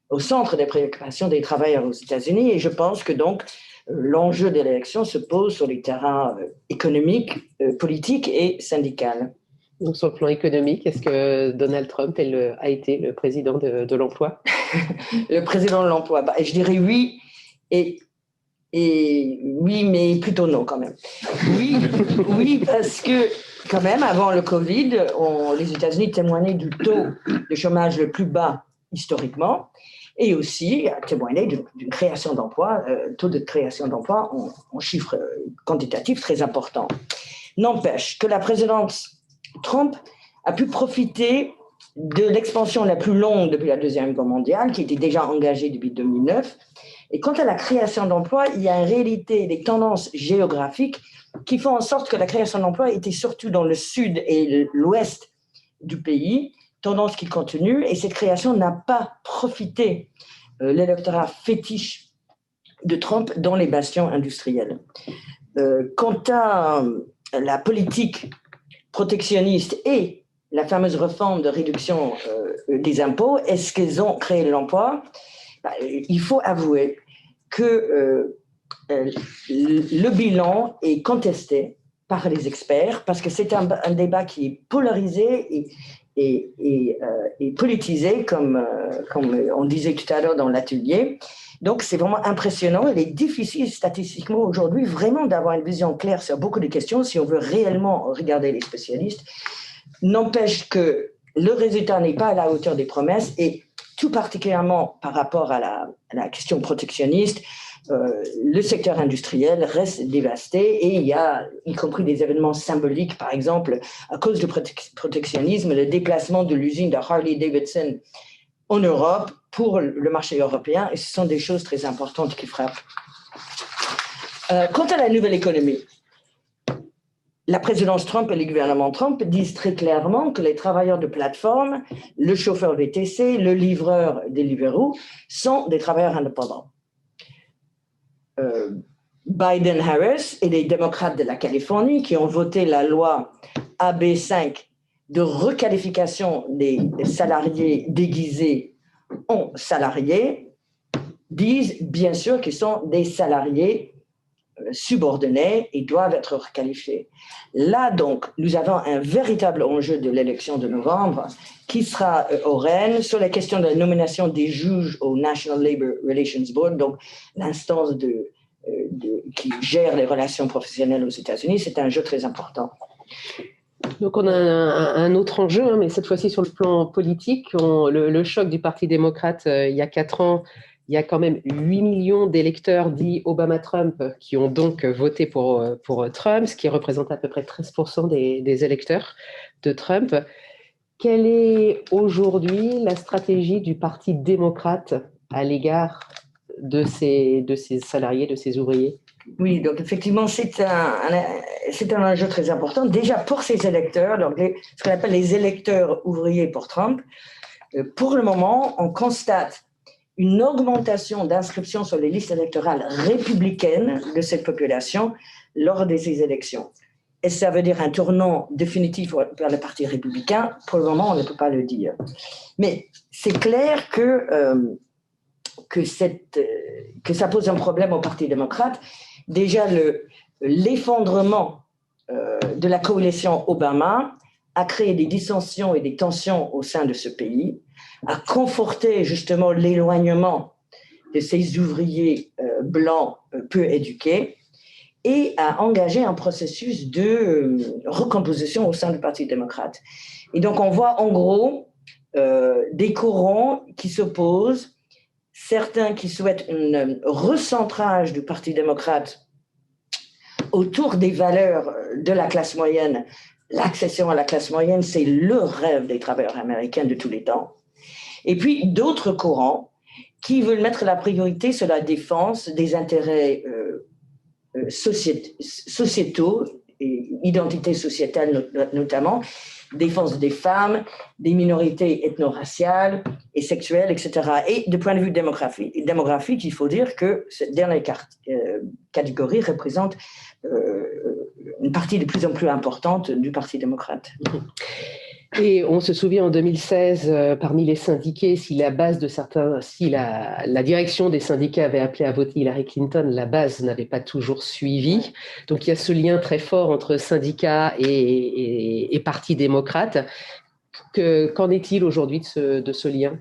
au centre des préoccupations des travailleurs aux États-Unis et je pense que donc l'enjeu de l'élection se pose sur les terrains économiques, politiques et syndicaux. Donc, sur le plan économique, est-ce que Donald Trump a été le président de l'emploi? Le président de l'emploi, je dirais oui, et oui, mais plutôt non quand même. Oui, parce que quand même, avant le Covid, les États-Unis témoignaient du taux de chômage le plus bas historiquement, et aussi témoignaient d'une création d'emplois, taux de création d'emplois en chiffres quantitatifs très importants. N'empêche que la présidence Trump a pu profiter de l'expansion la plus longue depuis la Deuxième Guerre mondiale, qui était déjà engagée depuis 2009. Et quant à la création d'emplois, il y a en réalité des tendances géographiques qui font en sorte que la création d'emplois était surtout dans le sud et l'ouest du pays, tendance qui continue, et cette création n'a pas profité l'électorat fétiche de Trump dans les bastions industriels. Quant à la politique protectionniste et la fameuse réforme de réduction des impôts, est-ce qu'ils ont créé l'emploi? Il faut avouer que le bilan est contesté par les experts parce que c'est un débat qui est polarisé et politisé, comme on disait tout à l'heure dans l'atelier. Donc, c'est vraiment impressionnant. Il est difficile statistiquement aujourd'hui vraiment d'avoir une vision claire sur beaucoup de questions si on veut réellement regarder les spécialistes. N'empêche que le résultat n'est pas à la hauteur des promesses et tout particulièrement par rapport à la question protectionniste, le secteur industriel reste dévasté et il y a, y compris des événements symboliques, par exemple, à cause du protectionnisme, le déplacement de l'usine de Harley-Davidson en Europe pour le marché européen, et ce sont des choses très importantes qui frappent. Quant à la nouvelle économie, la présidence Trump et le gouvernement Trump disent très clairement que les travailleurs de plateforme, le chauffeur VTC, le livreur Deliveroo sont des travailleurs indépendants. Biden-Harris et les démocrates de la Californie qui ont voté la loi AB5 de requalification des salariés déguisés en salariés disent bien sûr qu'ils sont des salariés subordonnés et doivent être requalifiés. Là, donc, nous avons un véritable enjeu de l'élection de novembre qui sera au Rennes sur la question de la nomination des juges au National Labor Relations Board, donc l'instance qui gère les relations professionnelles aux États-Unis. C'est un enjeu très important. Donc on a un autre enjeu, mais cette fois-ci sur le plan politique. Le choc du Parti démocrate il y a 4 ans, il y a quand même 8 millions d'électeurs dits Obama-Trump qui ont donc voté pour Trump, ce qui représente à peu près 13% des électeurs de Trump. Quelle est aujourd'hui la stratégie du Parti démocrate à l'égard de ces salariés, de ces ouvriers? Oui, donc effectivement, c'est un enjeu très important. Déjà pour ces électeurs, donc ce qu'on appelle les électeurs ouvriers pour Trump, pour le moment, on constate une augmentation d'inscriptions sur les listes électorales républicaines de cette population lors de ces élections. Et ça veut dire un tournant définitif vers le Parti républicain. Pour le moment, on ne peut pas le dire. Mais c'est clair que ça pose un problème au Parti démocrate. Déjà, l'effondrement de la coalition Obama a créé des dissensions et des tensions au sein de ce pays, a conforté justement l'éloignement de ces ouvriers blancs peu éduqués et a engagé un processus de recomposition au sein du Parti démocrate. Et donc, on voit en gros des courants qui s'opposent, certains qui souhaitent un recentrage du Parti démocrate autour des valeurs de la classe moyenne. L'accession à la classe moyenne, c'est le rêve des travailleurs américains de tous les temps. Et puis d'autres courants qui veulent mettre la priorité sur la défense des intérêts sociétaux et identité sociétale notamment, défense des femmes, des minorités ethno-raciales et sexuelles, etc. Et de point de vue démographique, il faut dire que cette dernière catégorie représente une partie de plus en plus importante du Parti démocrate. Et on se souvient en 2016, parmi les syndiqués, si la direction des syndicats avait appelé à voter Hillary Clinton, la base n'avait pas toujours suivi. Donc il y a ce lien très fort entre syndicats et Parti démocrate. Qu'en est-il aujourd'hui de ce lien?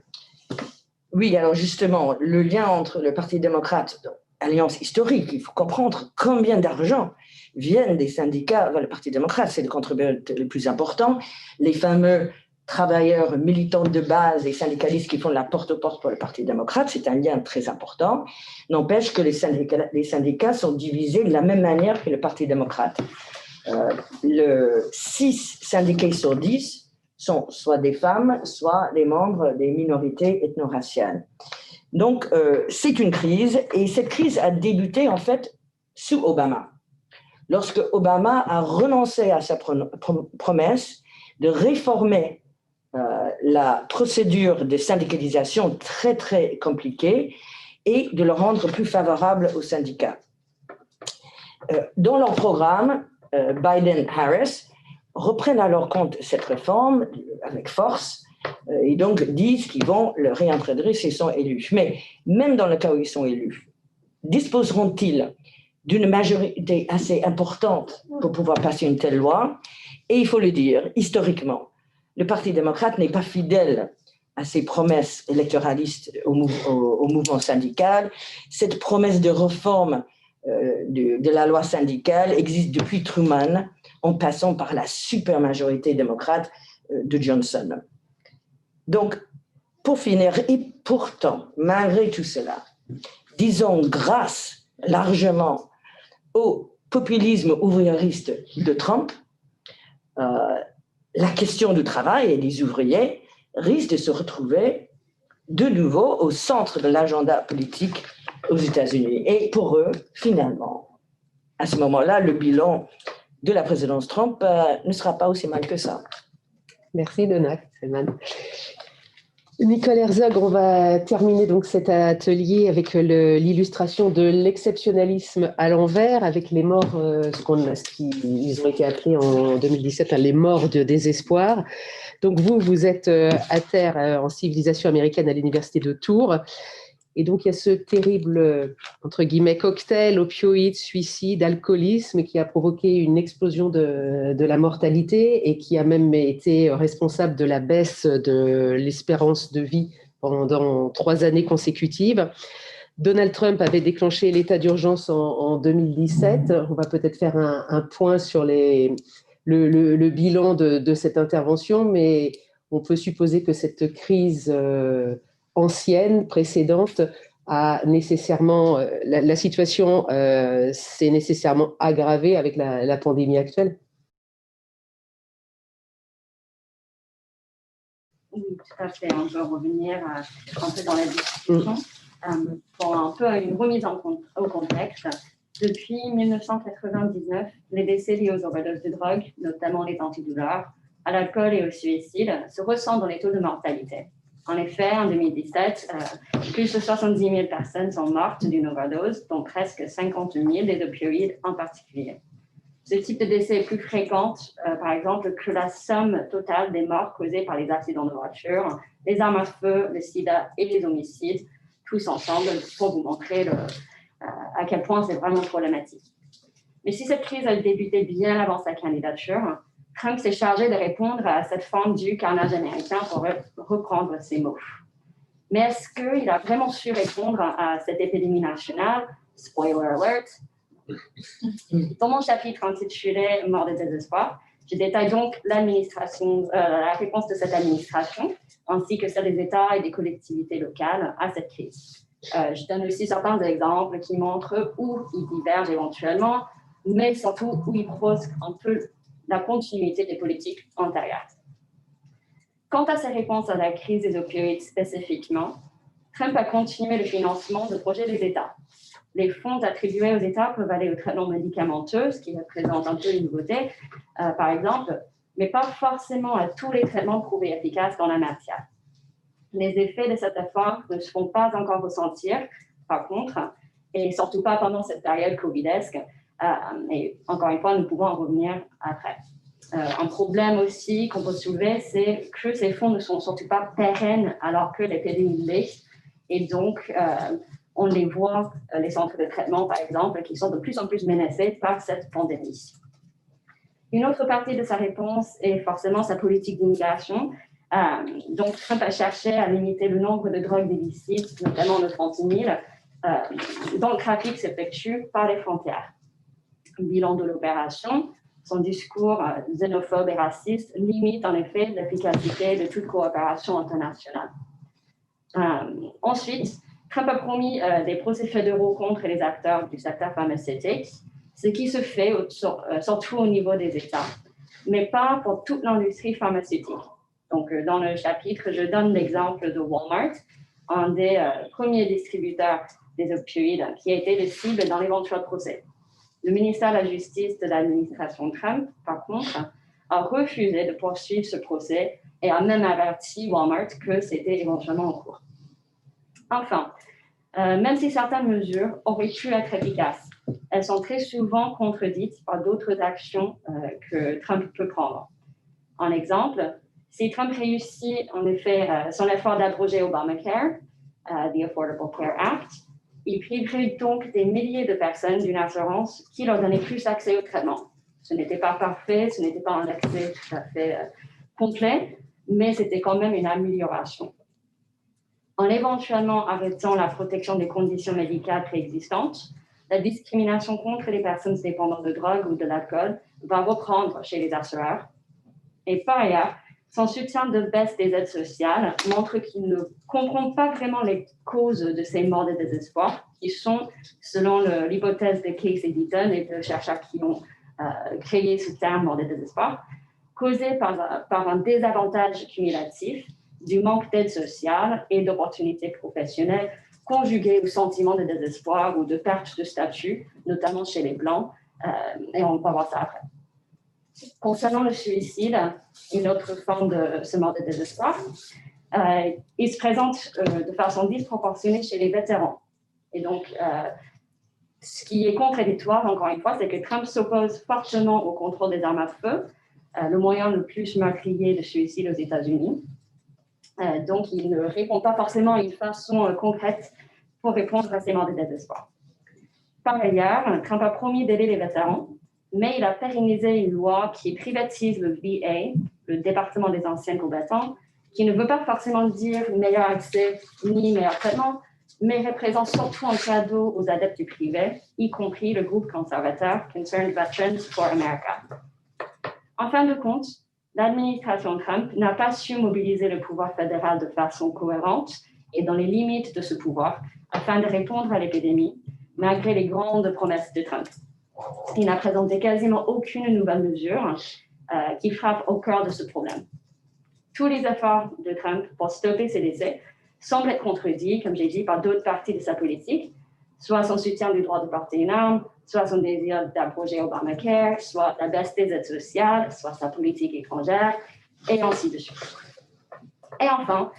Oui, alors justement, le lien entre le Parti démocrate, alliance historique, il faut comprendre combien d'argent viennent des syndicats vers le Parti démocrate. C'est le contributeur le plus important. Les fameux travailleurs militants de base et syndicalistes qui font la porte-à-porte pour le Parti démocrate, c'est un lien très important. N'empêche que les syndicats sont divisés de la même manière que le Parti démocrate. 6 syndiqués sur 10 sont soit des femmes, soit des membres des minorités ethno-raciales. Donc, c'est une crise, et cette crise a débuté en fait sous Obama, lorsque Obama a renoncé à sa promesse de réformer la procédure de syndicalisation très, très compliquée et de le rendre plus favorable aux syndicats. Dans leur programme, Biden-Harris reprennent à leur compte cette réforme avec force et donc disent qu'ils vont le réintroduire s'ils sont élus. Mais même dans le cas où ils sont élus, disposeront-ils d'une majorité assez importante pour pouvoir passer une telle loi? Et il faut le dire, historiquement, le Parti démocrate n'est pas fidèle à ses promesses électoralistes au mouvement syndical. Cette promesse de réforme de la loi syndicale existe depuis Truman, en passant par la supermajorité démocrate de Johnson. Donc, pour finir, et pourtant, malgré tout cela, disons grâce largement au populisme ouvriériste de Trump, la question du travail et des ouvriers risque de se retrouver de nouveau au centre de l'agenda politique aux États-Unis. Et pour eux, finalement, à ce moment-là, le bilan de la présidence Trump ne sera pas aussi mal que ça. Merci, Donna Selman. Nicole Herzog, on va terminer donc cet atelier avec l'illustration de l'exceptionnalisme à l'envers, avec les morts, ce qu'ils ont été appelés en 2017 les morts de désespoir. Donc vous êtes à terre en civilisation américaine à l'université de Tours. Et donc, il y a ce terrible, entre guillemets, cocktail opioïde, suicide, alcoolisme qui a provoqué une explosion de la mortalité et qui a même été responsable de la baisse de l'espérance de vie pendant 3 années consécutives. Donald Trump avait déclenché l'état d'urgence en 2017. On va peut-être faire un point sur le bilan de cette intervention, mais on peut supposer que cette crise ancienne, précédente, a nécessairement, la situation s'est nécessairement aggravée avec la pandémie actuelle. Oui, tout à fait. On peut revenir un peu dans la discussion pour un peu une remise au contexte. Depuis 1999, les décès liés aux overdoses de drogue, notamment les antidouleurs, à l'alcool et au suicide, se ressentent dans les taux de mortalité. En effet, en 2017, plus de 70 000 personnes sont mortes d'une overdose, dont presque 50 000 des opioïdes en particulier. Ce type de décès est plus fréquent, par exemple, que la somme totale des morts causées par les accidents de voiture, les armes à feu, le sida et les homicides, tous ensemble, pour vous montrer à quel point c'est vraiment problématique. Mais si cette crise a débuté bien avant sa candidature, Trump s'est chargé de répondre à cette forme du carnage américain, pour reprendre ses mots. Mais est-ce qu'il a vraiment su répondre à cette épidémie nationale? Spoiler alert. Dans mon chapitre intitulé « Mort de désespoir », je détaille donc la réponse de cette administration, ainsi que celle des États et des collectivités locales à cette crise. Je donne aussi certains exemples qui montrent où ils divergent éventuellement, mais surtout où ils proposent un peu la continuité des politiques antérieures. Quant à ses réponses à la crise des opioïdes spécifiquement, Trump a continué le financement de projets des États. Les fonds attribués aux États peuvent aller au traitement médicamenteux, ce qui représente un peu une nouveauté, par exemple, mais pas forcément à tous les traitements prouvés efficaces dans la matière. Les effets de cet effort ne se font pas encore ressentir, par contre, et surtout pas pendant cette période covidesque. Et encore une fois, nous pouvons en revenir après. Un problème aussi qu'on peut soulever, c'est que ces fonds ne sont surtout pas pérennes alors que l'épidémie l'est. Et donc, on les voit, les centres de traitement, par exemple, qui sont de plus en plus menacés par cette pandémie. Une autre partie de sa réponse est forcément sa politique d'immigration. Donc, Trump a cherché à limiter le nombre de drogues illicites, notamment le fentanyl, dont le trafic s'effectue par les frontières. Bilan de l'opération, son discours xénophobe et raciste limite en effet l'efficacité de toute coopération internationale. Ensuite, Trump a promis des procès fédéraux contre les acteurs du secteur pharmaceutique, ce qui se fait surtout au niveau des États, mais pas pour toute l'industrie pharmaceutique. Donc, dans le chapitre, je donne l'exemple de Walmart, un des premiers distributeurs des opioïdes qui a été le cible dans l'éventuel procès. Le ministère de la Justice de l'administration Trump, par contre, a refusé de poursuivre ce procès et a même averti Walmart que c'était éventuellement en cours. Enfin, même si certaines mesures auraient pu être efficaces, elles sont très souvent contredites par d'autres actions que Trump peut prendre. En exemple, si Trump réussit en effet son effort d'abroger Obamacare, the Affordable Care Act, il priverait donc des milliers de personnes d'une assurance qui leur donnait plus accès au traitement. Ce n'était pas parfait, ce n'était pas un accès tout à fait complet, mais c'était quand même une amélioration. En éventuellement arrêtant la protection des conditions médicales préexistantes, la discrimination contre les personnes dépendantes de drogue ou de l'alcool va reprendre chez les assureurs. Et par ailleurs, son soutien de baisse des aides sociales montre qu'il ne comprend pas vraiment les causes de ces morts de désespoir, qui sont, selon l'hypothèse de Casey Deaton et de chercheurs qui ont créé ce terme mort de désespoir, causées par un désavantage cumulatif du manque d'aide sociale et d'opportunités professionnelles conjuguées au sentiment de désespoir ou de perte de statut, notamment chez les Blancs, et on va voir ça après. Concernant le suicide, une autre forme de ce mort de désespoir, il se présente de façon disproportionnée chez les vétérans. Et donc, ce qui est contradictoire, encore une fois, c'est que Trump s'oppose fortement au contrôle des armes à feu, le moyen le plus meurtrier de suicide aux États-Unis. Donc, il ne répond pas forcément à une façon concrète pour répondre à ces morts de désespoir. Par ailleurs, Trump a promis d'aider les vétérans, mais il a pérennisé une loi qui privatise le VA, le département des anciens combattants, qui ne veut pas forcément dire meilleur accès ni meilleur traitement, mais représente surtout un cadeau aux adeptes du privé, y compris le groupe conservateur Concerned Veterans for America. En fin de compte, l'administration Trump n'a pas su mobiliser le pouvoir fédéral de façon cohérente et dans les limites de ce pouvoir afin de répondre à l'épidémie, malgré les grandes promesses de Trump. Il n'a présenté quasiment aucune nouvelle mesure qui frappe au cœur de ce problème. Tous les efforts de Trump pour stopper ces décès semblent être contredits, comme j'ai dit, par d'autres parties de sa politique, soit son soutien du droit de porter une arme, soit son désir d'abroger Obamacare, soit la baisse des aides sociales, soit sa politique étrangère, et ainsi de suite. Et enfin,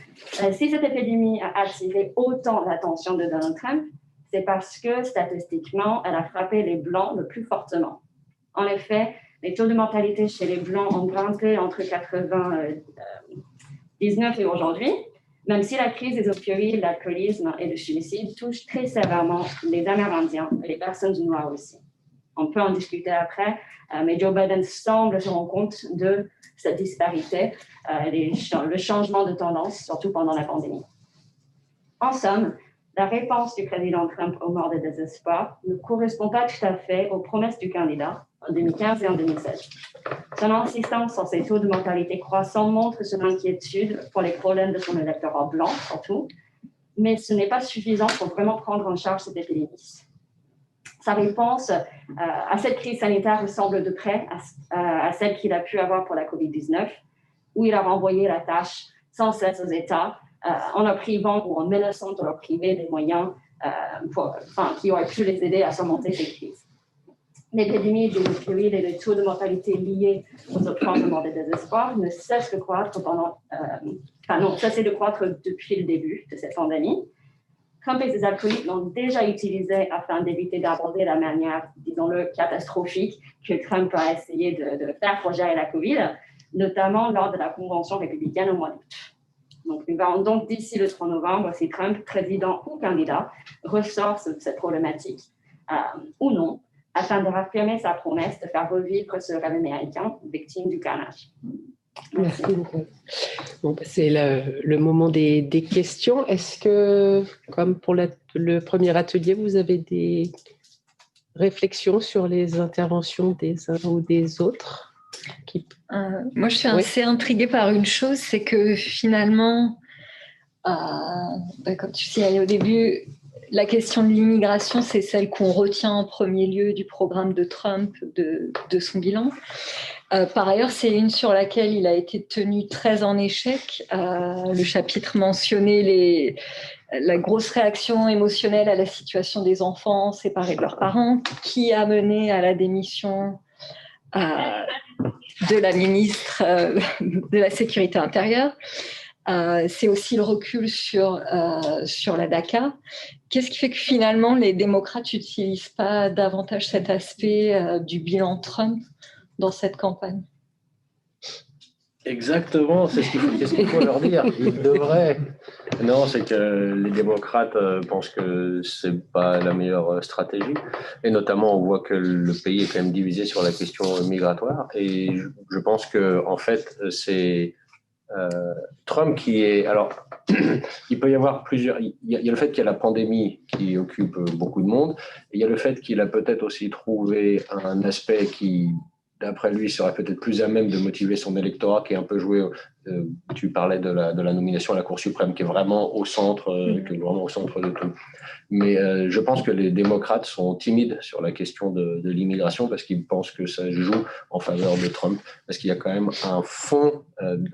si cette épidémie a attiré autant l'attention de Donald Trump, c'est parce que, statistiquement, elle a frappé les Blancs le plus fortement. En effet, les taux de mortalité chez les Blancs ont grimpé entre 1999 et aujourd'hui, même si la crise des opioïdes, l'alcoolisme et le suicide touche très sévèrement les Amérindiens et les personnes noires aussi. On peut en discuter après, mais Joe Biden semble se rendre compte de cette disparité, le changement de tendance, surtout pendant la pandémie. En somme, la réponse du président Trump aux morts de désespoir ne correspond pas tout à fait aux promesses du candidat en 2015 et en 2016. Son insistance sur ces taux de mortalité croissants montre son inquiétude pour les problèmes de son électorat blanc, surtout, mais ce n'est pas suffisant pour vraiment prendre en charge cette épidémie. Sa réponse à cette crise sanitaire ressemble de près à celle qu'il a pu avoir pour la COVID-19, où il a renvoyé la tâche sans cesse aux États, en leur privant ou en menaçant de leur priver des moyens qui auraient pu les aider à surmonter ces crises. L'épidémie des opioïdes et les taux de mortalité liés aux options de mort de désespoir ne cessent de croître de croître depuis le début de cette pandémie. Trump et ses acolytes l'ont déjà utilisé afin d'éviter d'aborder la manière, disons-le, catastrophique que Trump a essayé de faire pour gérer la COVID, notamment lors de la convention républicaine au mois d'août. Donc, nous verrons donc d'ici le 3 novembre si Trump, président ou candidat, ressort de cette problématique ou non, afin de raffirmer sa promesse de faire revivre ce rêve américain victime du carnage. Merci beaucoup. Bon, c'est le moment des questions. Est-ce que, comme pour le premier atelier, vous avez des réflexions sur les interventions des uns ou des autres Moi, je suis assez intriguée par une chose, c'est que finalement, comme tu signalais au début, La question de l'immigration, c'est celle qu'on retient en premier lieu du programme de Trump, de son bilan. Par ailleurs, c'est une sur laquelle il a été tenu très en échec. Le chapitre mentionnait la grosse réaction émotionnelle à la situation des enfants séparés de leurs parents, qui a mené à la démission de la ministre de la Sécurité intérieure. C'est aussi le recul sur la DACA. Qu'est-ce qui fait que finalement les démocrates n'utilisent pas davantage cet aspect du bilan Trump dans cette campagne? Exactement, c'est qu'est-ce qu'il faut leur dire. Ils devraient. Non, c'est que les démocrates pensent que c'est pas la meilleure stratégie. Et notamment, on voit que le pays est quand même divisé sur la question migratoire. Et je pense que en fait, c'est Trump qui est. Alors, il peut y avoir plusieurs. Il y a le fait qu'il y a la pandémie qui occupe beaucoup de monde. Et il y a le fait qu'il a peut-être aussi trouvé un aspect qui, d'après lui, serait peut-être plus à même de motiver son électorat, qui est un peu joué. Tu parlais de la nomination à la Cour suprême, qui est vraiment au centre, de tout. Mais je pense que les démocrates sont timides sur la question de l'immigration parce qu'ils pensent que ça joue en faveur de Trump. Parce qu'il y a quand même un fond, il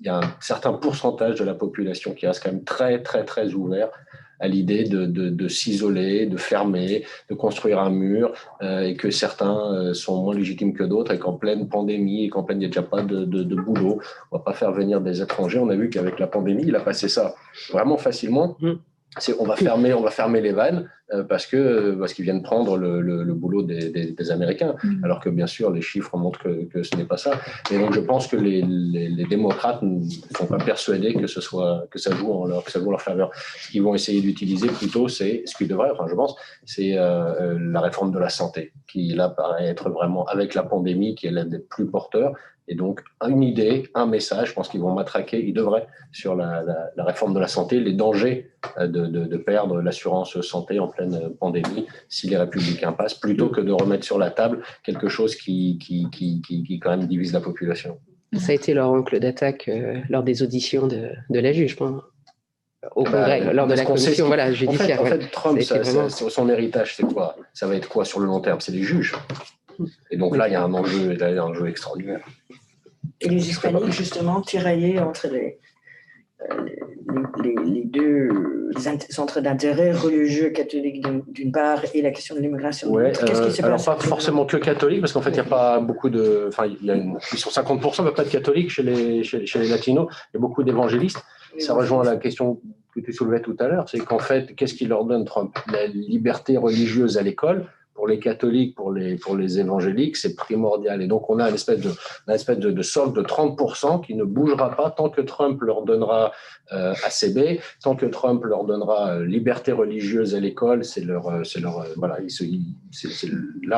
y a un certain pourcentage de la population qui reste quand même très, très, très ouvert à l'idée de s'isoler, de fermer, de construire un mur, et que certains sont moins légitimes que d'autres, et qu'en pleine pandémie, et qu'en pleine, il n'y a déjà pas de boulot, on ne va pas faire venir des étrangers. On a vu qu'avec la pandémie, il a passé ça vraiment facilement. On va fermer les vannes parce qu'ils viennent prendre le boulot des Américains, alors que bien sûr les chiffres montrent que ce n'est pas ça. Et donc je pense que les démocrates ne sont pas persuadés que ça joue en leur faveur. Ce qu'ils vont essayer d'utiliser plutôt, c'est ce qu'ils devraient, je pense, c'est la réforme de la santé, qui là paraît être vraiment, avec la pandémie, qui est l'un des plus porteurs. Et donc, une idée, un message, je pense qu'ils vont matraquer, ils devraient, sur la réforme de la santé, les dangers de perdre l'assurance santé en pleine pandémie si les républicains passent, plutôt que de remettre sur la table quelque chose qui quand même divise la population. Ça a été leur angle d'attaque lors des auditions de la juge, je pense. Au Congrès, lors de la commission judiciaire. En fait, Trump, son héritage, c'est quoi? Ça va être quoi sur le long terme? C'est les juges. Et donc là, il y a un enjeu extraordinaire. Et les Hispaniques, justement, tiraillés entre les deux centres d'intérêt religieux catholiques d'une part et la question de l'immigration. Ouais, alors pas forcément que catholiques, parce qu'en fait, il n'y a pas beaucoup de... Enfin, ils sont 50%, mais pas de catholiques chez les latinos. Il y a beaucoup d'évangélistes. Ça rejoint la question que tu soulevais tout à l'heure, c'est qu'en fait, qu'est-ce qu'il leur donne, Trump? La liberté religieuse à l'école. Pour les catholiques, pour les évangéliques, c'est primordial. Et donc, on a une espèce de solde de 30% qui ne bougera pas tant que Trump leur donnera ACB, tant que Trump leur donnera liberté religieuse à l'école. C'est la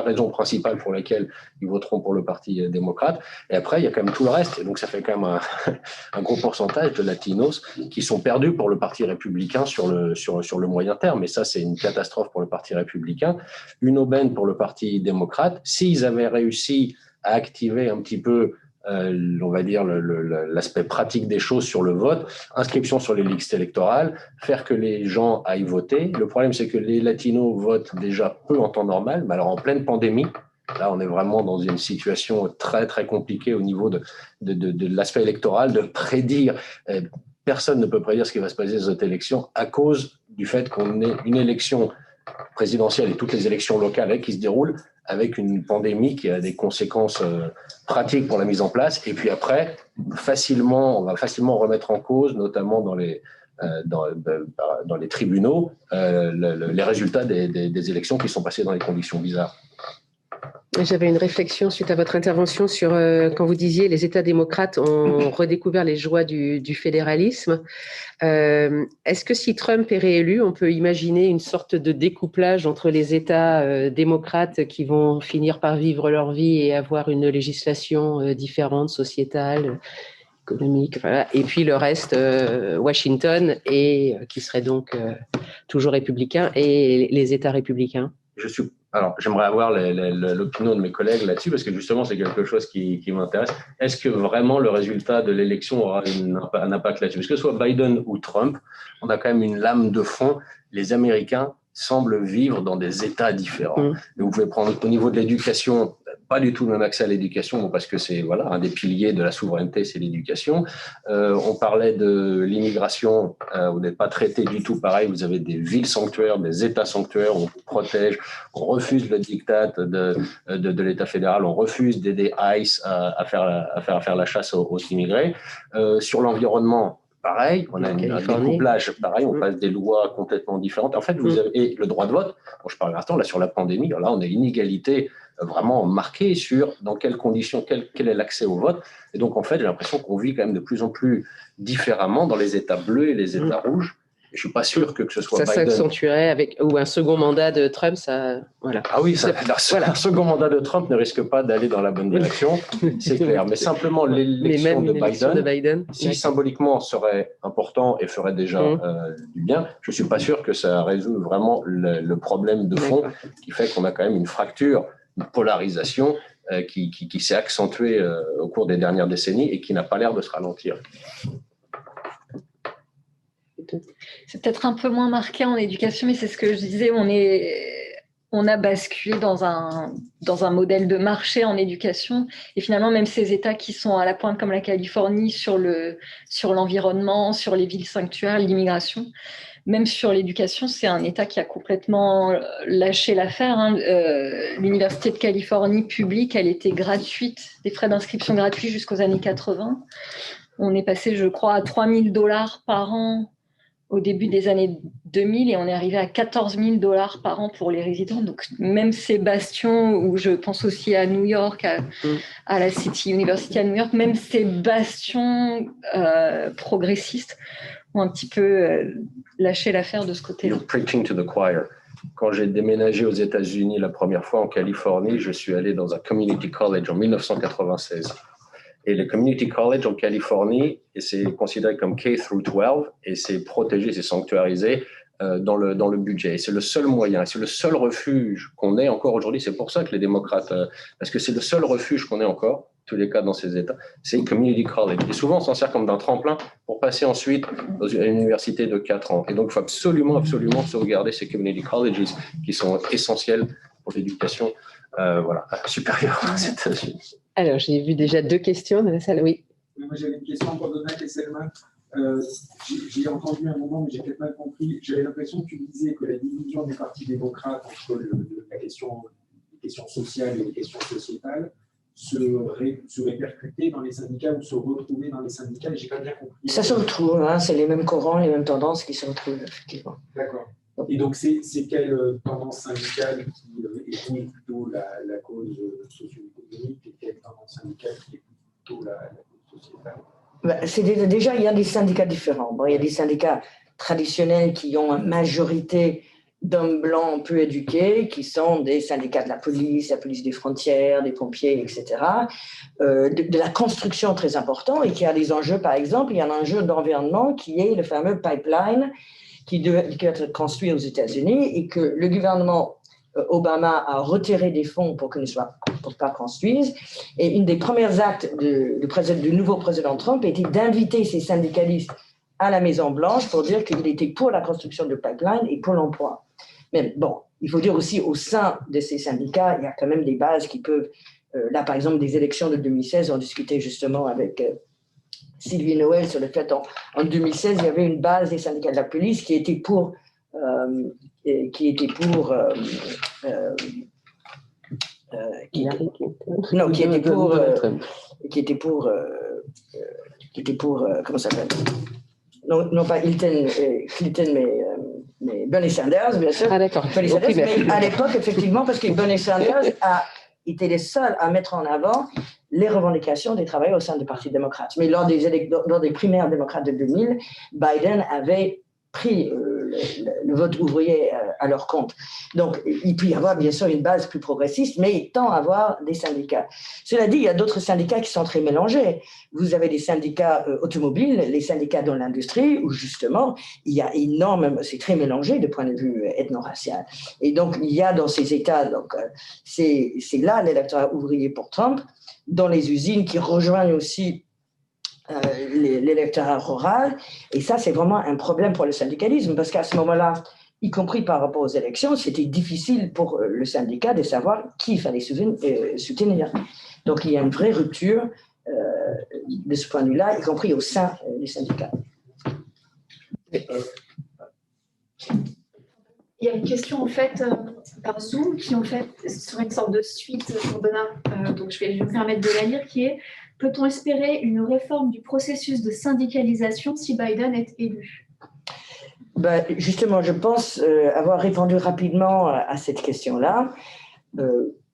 raison principale pour laquelle ils voteront pour le Parti démocrate. Et après, il y a quand même tout le reste. Et donc, ça fait quand même un gros pourcentage de latinos qui sont perdus pour le Parti républicain sur le moyen terme. Et ça, c'est une catastrophe pour le Parti républicain. Une aubaine pour le Parti démocrate. S'ils avaient réussi à activer un petit peu, on va dire, l'aspect pratique des choses sur le vote, inscription sur les listes électorales, faire que les gens aillent voter. Le problème, c'est que les latinos votent déjà peu en temps normal, mais alors en pleine pandémie, là, on est vraiment dans une situation très, très compliquée au niveau de l'aspect électoral, de prédire. Personne ne peut prédire ce qui va se passer dans cette élection à cause du fait qu'on ait une élection présidentielle et toutes les élections locales qui se déroulent avec une pandémie qui a des conséquences pratiques pour la mise en place. Et puis après, on va facilement remettre en cause, notamment dans les tribunaux, les résultats des élections qui sont passées dans des conditions bizarres. J'avais une réflexion suite à votre intervention sur quand vous disiez les États démocrates ont redécouvert les joies du fédéralisme. Est-ce que si Trump est réélu, on peut imaginer une sorte de découplage entre les États démocrates qui vont finir par vivre leur vie et avoir une législation différente, sociétale, économique, voilà, et puis le reste, Washington, et qui serait donc toujours républicain, et les États républicains? Alors, j'aimerais avoir l'opinion de mes collègues là-dessus, parce que justement, c'est quelque chose qui m'intéresse. Est-ce que vraiment le résultat de l'élection aura un impact là-dessus? Parce que ce soit Biden ou Trump, on a quand même une lame de fond. Les Américains semblent vivre dans des États différents. Et vous pouvez prendre au niveau de l'éducation, pas du tout le même accès à l'éducation, parce que c'est voilà, un des piliers de la souveraineté, c'est l'éducation. On parlait de l'immigration, vous n'êtes pas traité du tout pareil, vous avez des villes sanctuaires, des États sanctuaires, on vous protège, on refuse le diktat de l'État fédéral, on refuse d'aider ICE à faire la chasse aux immigrés. Sur l'environnement, pareil, on a un découplage pareil, on passe des lois complètement différentes. En fait, vous avez et le droit de vote, bon, je parle un instant, là sur la pandémie, là on a une inégalité vraiment marquée sur dans quelles conditions, quel est l'accès au vote. Et donc en fait, j'ai l'impression qu'on vit quand même de plus en plus différemment dans les États bleus et les États rouges. Et je ne suis pas sûr que ce soit ça Biden. s'accentuerait avec ou un second mandat de Trump, ça voilà. Ah oui, un second mandat de Trump ne risque pas d'aller dans la bonne direction, c'est clair. Mais simplement l'élection de Biden, si symboliquement serait important et ferait déjà du bien, je ne suis pas sûr que ça résout vraiment le problème de fond qui fait qu'on a quand même une fracture, une polarisation qui s'est accentuée au cours des dernières décennies et qui n'a pas l'air de se ralentir. C'est peut-être un peu moins marqué en éducation, mais c'est ce que je disais, on a basculé dans un modèle de marché en éducation. Et finalement, même ces États qui sont à la pointe comme la Californie sur l'environnement, sur les villes sanctuaires, l'immigration, même sur l'éducation, c'est un État qui a complètement lâché l'affaire. L'Université de Californie publique, elle était gratuite, des frais d'inscription gratuits jusqu'aux années 80. On est passé, je crois, à $3 000 par an au début des années 2000 et on est arrivé à $14 000 par an pour les résidents. Donc, même ces bastions, où je pense aussi à New York, à la City University à New York, même ces bastions progressistes ont un petit peu lâché l'affaire de ce côté-là. You're preaching to the choir. Quand j'ai déménagé aux États-Unis la première fois en Californie, je suis allé dans un community college en 1996. Et le community college en Californie, et c'est considéré comme K through 12, et c'est protégé, c'est sanctuarisé dans le budget. Et c'est le seul moyen, c'est le seul refuge qu'on ait encore aujourd'hui. C'est pour ça que les démocrates, parce que c'est le seul refuge qu'on ait encore, tous les cas dans ces États, c'est community college. Et souvent, on s'en sert comme d'un tremplin pour passer ensuite à une université de 4 ans. Et donc, il faut absolument sauvegarder ces community colleges qui sont essentiels pour l'éducation supérieure aux États-Unis. Alors, j'ai vu déjà 2 questions dans la salle, oui. Moi, j'avais une question pour Donat et Selma. J'ai entendu un moment, mais j'ai peut-être mal compris. J'avais l'impression que tu disais que la division du Parti démocrate entre les questions sociales et les questions sociétales se répercutait dans les syndicats ou se retrouvait dans les syndicats. J'ai pas bien compris. Ça se retrouve, c'est les mêmes courants, les mêmes tendances qui se retrouvent, effectivement. D'accord. Et donc, c'est quelle tendance syndicale qui épouse plutôt la cause socio-économique et quelle tendance syndicale qui épouse plutôt la cause sociétale? Déjà, il y a des syndicats différents. Bon, il y a des syndicats traditionnels qui ont une majorité d'hommes blancs peu éduqués, qui sont des syndicats de la police des frontières, des pompiers, etc. De la construction très important et qui a des enjeux, par exemple, il y a un enjeu d'environnement qui est le fameux pipeline qui doit être construit aux États-Unis et que le gouvernement Obama a retiré des fonds pour que ne soit pas construise. Et une des premières actes du nouveau président Trump était d'inviter ces syndicalistes à la Maison-Blanche pour dire qu'il était pour la construction de pipeline et pour l'emploi. Mais bon, il faut dire aussi au sein de ces syndicats, il y a quand même des bases qui peuvent... là, par exemple, des élections de 2016, on discutait justement avec Sylvie Noël sur le fait en 2016, il y avait une base des syndicats de la police qui était pour comment ça s'appelle? Non pas Clinton, mais Bernie Sanders, bien sûr. Ah d'accord. Bernie Sanders, mais à l'époque, effectivement, parce que Bernie Sanders a été les seuls à mettre en avant les revendications des travailleurs au sein du Parti démocrate. Mais lors des primaires démocrates de 2000, Biden avait pris le vote ouvrier à leur compte. Donc, il peut y avoir bien sûr une base plus progressiste, mais il tend à avoir des syndicats. Cela dit, il y a d'autres syndicats qui sont très mélangés. Vous avez des syndicats automobiles, les syndicats dans l'industrie, où justement, il y a énormément, c'est très mélangé de point de vue ethno-racial. Et donc, il y a dans ces États, donc c'est là l'électorat ouvrier pour Trump, dans les usines qui rejoignent aussi l'électorat rural. Et ça, c'est vraiment un problème pour le syndicalisme, parce qu'à ce moment-là, y compris par rapport aux élections, c'était difficile pour le syndicat de savoir qui il fallait soutenir. Donc, il y a une vraie rupture de ce point de vue-là, y compris au sein des syndicats. Il y a une question en fait par Zoom qui en fait serait une sorte de suite pour Donna, donc je vais me permettre de la lire, qui est: peut-on espérer une réforme du processus de syndicalisation si Biden est élu? Ben, justement, je pense avoir répondu rapidement à cette question-là.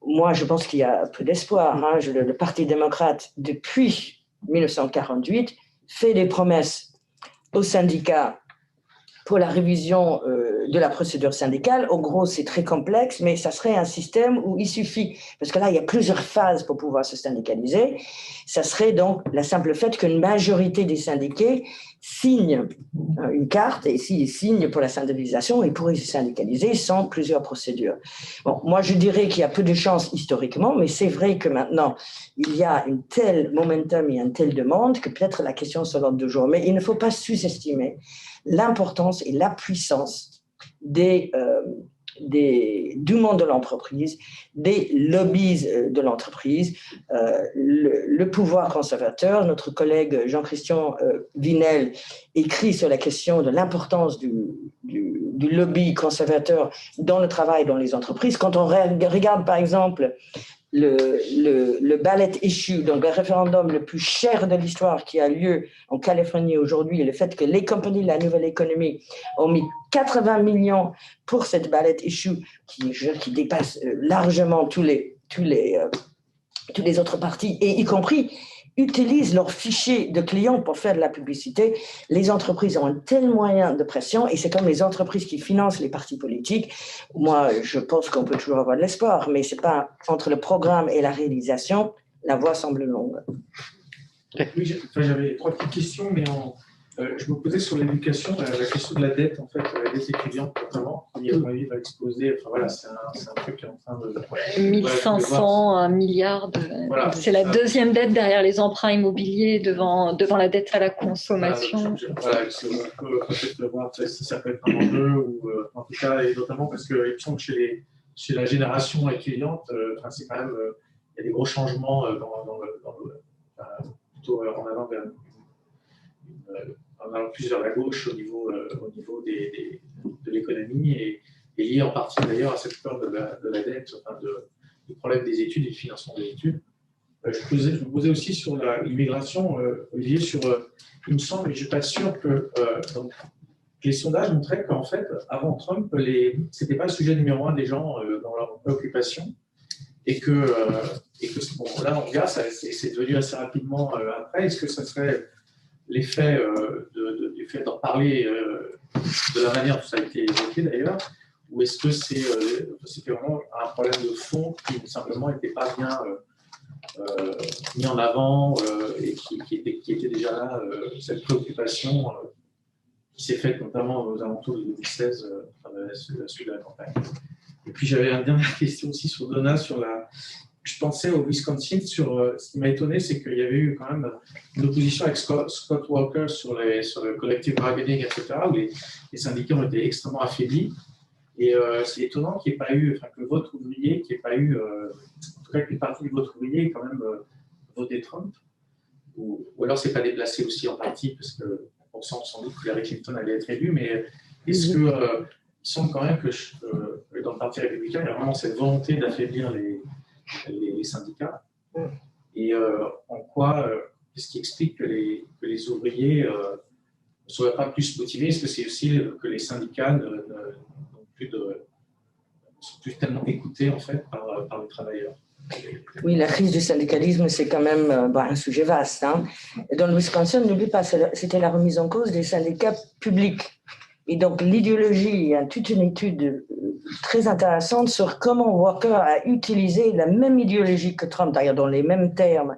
Moi, je pense qu'il y a peu d'espoir. Hein. Le Parti démocrate, depuis 1948, fait des promesses aux syndicats pour la révision de la procédure syndicale. En gros, c'est très complexe, mais ça serait un système où il suffit, parce que là, il y a plusieurs phases pour pouvoir se syndicaliser. Ça serait donc la simple fait qu'une majorité des syndiqués signent une carte, et s'ils signent pour la syndicalisation, ils pourraient se syndicaliser sans plusieurs procédures. Bon, moi, je dirais qu'il y a peu de chances historiquement, mais c'est vrai que maintenant, il y a une telle momentum et une telle demande que peut-être la question sur l'ordre du jour. Mais il ne faut pas sous-estimer l'importance et la puissance du monde de l'entreprise, des lobbies de l'entreprise, le pouvoir conservateur. Notre collègue Jean-Christian Vinel écrit sur la question de l'importance du lobby conservateur dans le travail dans les entreprises. Quand on regarde par exemple le ballot issue, donc le référendum le plus cher de l'histoire qui a lieu en Californie aujourd'hui, le fait que les compagnies de la nouvelle économie ont mis 80 millions pour cette ballot issue qui dépasse largement tous les autres partis, et y compris utilisent leurs fichiers de clients pour faire de la publicité. Les entreprises ont un tel moyen de pression, et c'est comme les entreprises qui financent les partis politiques. Moi, je pense qu'on peut toujours avoir de l'espoir, mais c'est pas entre le programme et la réalisation, la voie semble longue. Oui, j'avais trois petites questions, mais je me posais sur l'éducation, la question de la dette, en fait, la dette étudiante notamment, qui à mon avis va exploser. Enfin voilà, c'est un truc qui est en train de... 1500, 1 milliard. Voilà, c'est la deuxième dette derrière les emprunts immobiliers devant la dette à la consommation. Voilà, on peut peut-être voir si ça peut être un enjeu, ou en tout cas, et notamment parce qu'il me semble que chez la génération étudiante, c'est quand même, il y a des gros changements plutôt en avant vers plus vers la gauche au niveau de l'économie, et lié en partie d'ailleurs à cette peur de la dette, enfin du problème des études et du financement des études. Je me posais aussi sur l'immigration, Olivier, il me semble, et je ne suis pas sûr que les sondages montraient qu'en fait, avant Trump, ce n'était pas le sujet numéro un des gens dans leur préoccupation, et que bon, là, on regarde, c'est devenu assez rapidement après. Est-ce que ça serait l'effet du fait d'en parler de la manière dont ça a été évoqué d'ailleurs, ou est-ce que c'était vraiment un problème de fond qui simplement n'était pas bien mis en avant et qui était déjà là, cette préoccupation qui s'est faite notamment aux alentours de 2016 à la suite de la campagne. Et puis j'avais une dernière question aussi sur Donna, je pensais au Wisconsin, ce qui m'a étonné, c'est qu'il y avait eu quand même une opposition avec Scott Walker sur le collective bargaining, etc., où les syndicats ont été extrêmement affaiblis. Et c'est étonnant qu'il n'y ait pas eu, que le vote ouvrier, qu'il n'y ait pas eu, en tout cas qu'une partie du vote ouvrier ait quand même voté Trump. Ou alors c'est pas déplacé aussi en partie, parce qu'on sent sans doute que Hillary Clinton allait être élue, mais est-ce que il semble quand même que dans le Parti républicain, il y a vraiment cette volonté d'affaiblir les syndicats. Et en quoi, qu'est-ce qui explique que les ouvriers ne seraient pas plus motivés? Est-ce que c'est aussi que les syndicats ne sont plus tellement écoutés en fait par les travailleurs? Oui, la crise du syndicalisme, c'est quand même un sujet vaste. Hein. Dans le Wisconsin, n'oublie pas, c'était la remise en cause des syndicats publics. Et donc, l'idéologie, il y a toute une étude très intéressante sur comment Walker a utilisé la même idéologie que Trump, d'ailleurs dans les mêmes termes,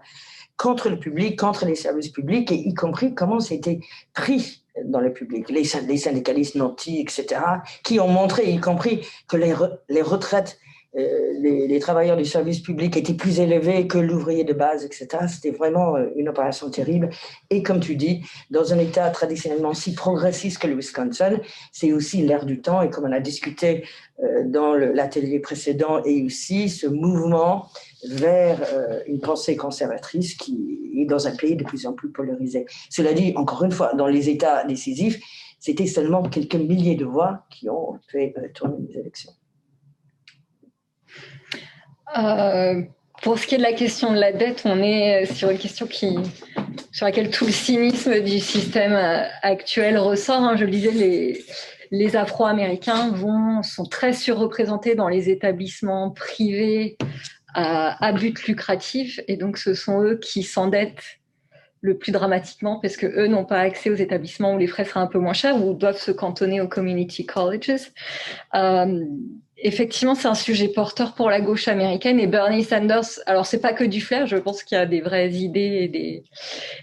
contre le public, contre les services publics, et y compris comment c'était pris dans le public. Les syndicalistes nantis, etc., qui ont montré, y compris, que les retraites, les travailleurs du service public étaient plus élevés que l'ouvrier de base, etc. C'était vraiment une opération terrible. Et comme tu dis, dans un État traditionnellement si progressiste que le Wisconsin, c'est aussi l'air du temps. Et comme on a discuté dans l'atelier précédent, et aussi ce mouvement vers une pensée conservatrice qui est dans un pays de plus en plus polarisé. Cela dit, encore une fois, dans les États décisifs, c'était seulement quelques milliers de voix qui ont fait tourner les élections. Pour ce qui est de la question de la dette, on est sur une question sur laquelle tout le cynisme du système actuel ressort. Hein. Je le disais, les Afro-Américains sont très surreprésentés dans les établissements privés à but lucratif, et donc ce sont eux qui s'endettent le plus dramatiquement parce que eux n'ont pas accès aux établissements où les frais seraient un peu moins chers ou doivent se cantonner aux community colleges. Effectivement, c'est un sujet porteur pour la gauche américaine, et Bernie Sanders, alors c'est pas que du flair, je pense qu'il y a des vraies idées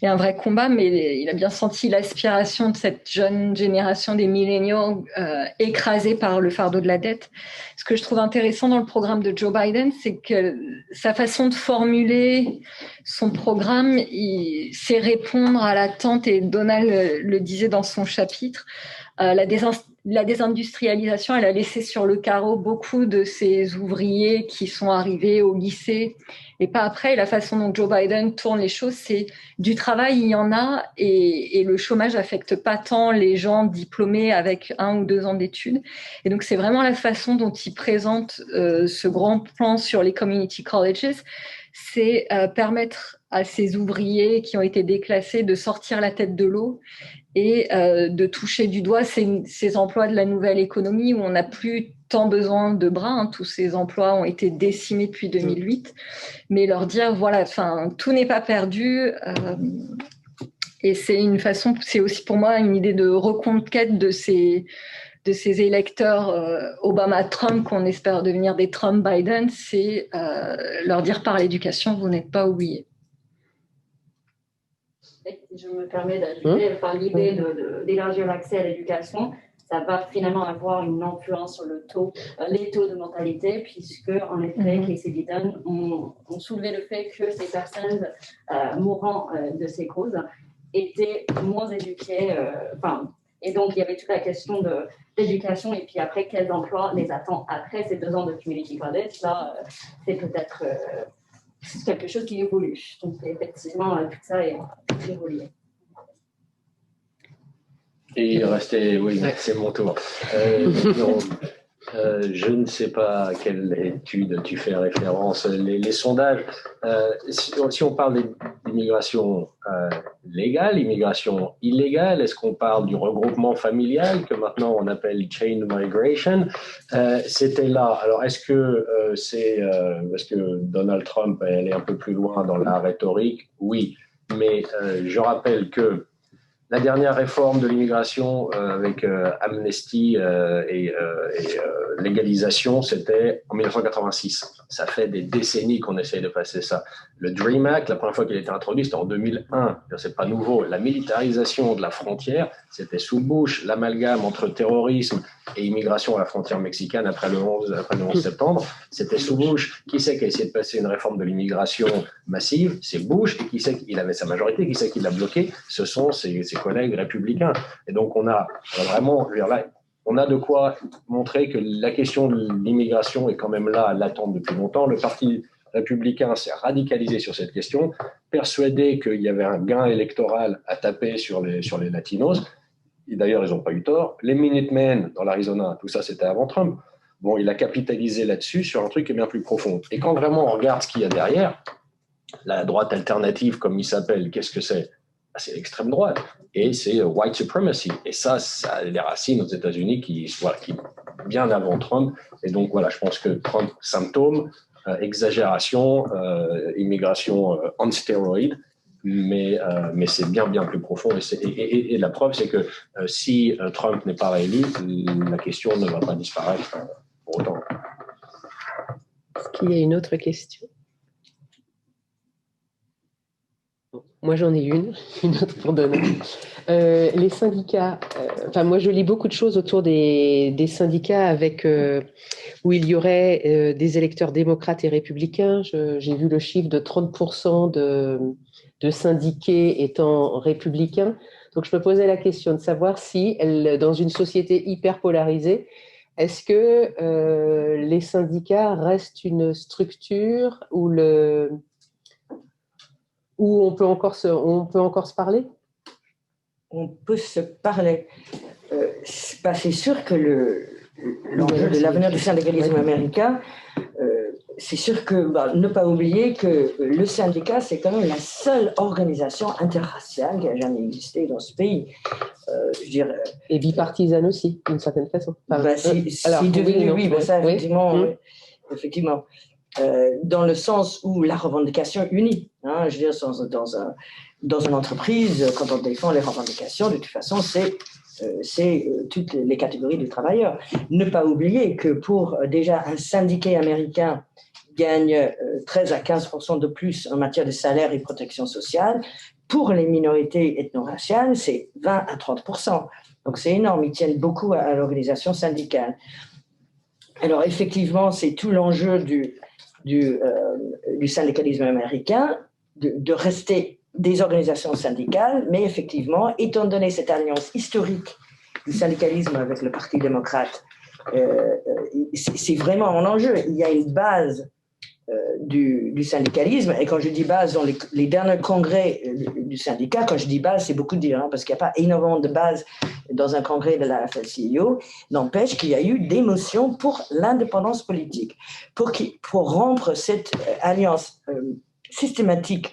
et un vrai combat, mais il a bien senti l'aspiration de cette jeune génération des millennials écrasée par le fardeau de la dette. Ce que je trouve intéressant dans le programme de Joe Biden, c'est que sa façon de formuler son programme, c'est répondre à l'attente, et Donald le disait dans son chapitre, la désindustrialisation, elle a laissé sur le carreau beaucoup de ces ouvriers qui sont arrivés au lycée et pas après. Et la façon dont Joe Biden tourne les choses, c'est du travail, il y en a, et le chômage affecte pas tant les gens diplômés avec 1 ou 2 ans d'études. Et donc, c'est vraiment la façon dont il présente ce grand plan sur les community colleges, c'est permettre à ces ouvriers qui ont été déclassés de sortir la tête de l'eau et de toucher du doigt ces emplois de la nouvelle économie où on n'a plus tant besoin de bras. Hein. Tous ces emplois ont été décimés depuis 2008. Mais leur dire, voilà, tout n'est pas perdu. Et c'est une façon, c'est aussi pour moi une idée de reconquête de ces électeurs Obama-Trump qu'on espère devenir des Trump-Biden, c'est leur dire par l'éducation, vous n'êtes pas oubliés. Si je me permets d'ajouter, par l'idée d'élargir l'accès à l'éducation, ça va finalement avoir une influence sur les taux de mortalité, puisque, en effet, Casey Biden ont soulevé le fait que ces personnes mourant de ces causes étaient moins éduquées. Et donc, il y avait toute la question d'éducation, et puis après, quels emplois les attend après ces 2 ans de community college. Là, c'est peut-être quelque chose qui évolue. Donc, effectivement, tout ça est évolué. Et il restait, oui, c'est mon tour. Je ne sais pas à quelle étude tu fais référence. Les sondages, si on parle d'immigration légale, immigration illégale, est-ce qu'on parle du regroupement familial que maintenant on appelle chain migration? C'était là. Alors, est-ce que c'est parce que Donald Trump est allé un peu plus loin dans la rhétorique? Oui, mais je rappelle que la dernière réforme de l'immigration avec amnistie et légalisation, c'était en 1986. Ça fait des décennies qu'on essaye de passer ça. Le DREAM Act, la première fois qu'il a été introduit, c'était en 2001. C'est pas nouveau. La militarisation de la frontière, c'était sous Bush. L'amalgame entre terrorisme et immigration à la frontière mexicaine après le 11 septembre, c'était sous Bush. Qui c'est qui a essayé de passer une réforme de l'immigration massive? C'est Bush. Et qui c'est qu'il avait sa majorité? Qui c'est qui l'a bloqué? Ce sont ses collègues républicains. Et donc, on a vraiment, on a de quoi montrer que la question de l'immigration est quand même là à l'attente depuis longtemps. Le Parti républicain s'est radicalisé sur cette question, persuadé qu'il y avait un gain électoral à taper sur les latinos. Et d'ailleurs, ils n'ont pas eu tort. Les Minutemen dans l'Arizona, tout ça, c'était avant Trump. Bon, il a capitalisé là-dessus sur un truc qui est bien plus profond. Et quand vraiment on regarde ce qu'il y a derrière, la droite alternative, comme il s'appelle, qu'est-ce que c'est? C'est l'extrême droite. Et c'est white supremacy. Et ça a des racines aux États-Unis qui bien avant Trump. Et donc, voilà, je pense que Trump, symptôme, exagération, immigration on stéroïde. mais c'est bien plus profond. Et la preuve, c'est que si Trump n'est pas réélu, la question ne va pas disparaître pour autant. Est-ce qu'il y a une autre question? Moi, j'en ai une autre pour donner. Les syndicats, moi, je lis beaucoup de choses autour des syndicats avec où il y aurait des électeurs démocrates et républicains. J'ai vu le chiffre de 30% de syndiqués étant républicains. Donc, je me posais la question de savoir si, dans une société hyper polarisée, est-ce que les syndicats restent une structure où on peut encore se parler? On peut se parler. C'est sûr que l'enjeu de l'avenir du syndicalisme américain, c'est sûr que ne pas oublier que le syndicat, c'est quand même la seule organisation interraciale qui a jamais existé dans ce pays. Je dirais, et bipartisane aussi, d'une certaine façon. C'est devenu, oui, ça, effectivement. Oui. Oui, effectivement. Dans le sens où la revendication unit. Hein, je veux dire, dans une entreprise, quand on défend les revendications, de toute façon, c'est toutes les catégories de travailleurs. Ne pas oublier que pour déjà un syndiqué américain gagne 13 à 15% de plus en matière de salaire et protection sociale, pour les minorités ethno-raciales, c'est 20 à 30%. Donc c'est énorme, ils tiennent beaucoup à l'organisation syndicale. Alors effectivement, c'est tout l'enjeu du syndicalisme américain, de rester des organisations syndicales, mais effectivement, étant donné cette alliance historique du syndicalisme avec le Parti démocrate, c'est vraiment un enjeu. Il y a une base du syndicalisme, et quand je dis base, dans les derniers congrès du syndicat, quand je dis base, c'est beaucoup dire, parce qu'il n'y a pas énormément de base dans un congrès de la AFL-CIO, n'empêche qu'il y a eu des motions pour l'indépendance politique, pour rompre cette alliance systématique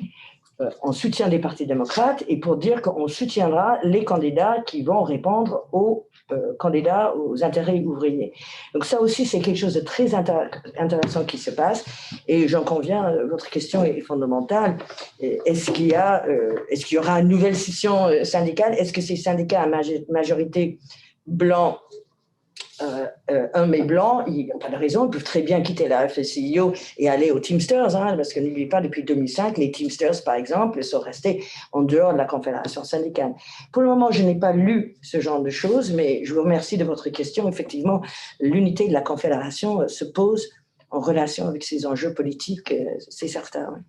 en soutien des partis démocrates et pour dire qu'on soutiendra les candidats qui vont répondre aux candidats aux intérêts ouvriers. Donc ça aussi, c'est quelque chose de très intéressant qui se passe et j'en conviens, votre question est fondamentale. Est-ce qu'il y aura une nouvelle scission syndicale? Est-ce que ces syndicats à majorité blancs, hommes et blancs, il n'y a pas de raison, ils peuvent très bien quitter la AFL-CIO et aller aux Teamsters, parce que n'oubliez pas, depuis 2005, les Teamsters, par exemple, sont restés en dehors de la Confédération syndicale. Pour le moment, je n'ai pas lu ce genre de choses, mais je vous remercie de votre question. Effectivement, l'unité de la Confédération se pose en relation avec ces enjeux politiques, c'est certain. Oui.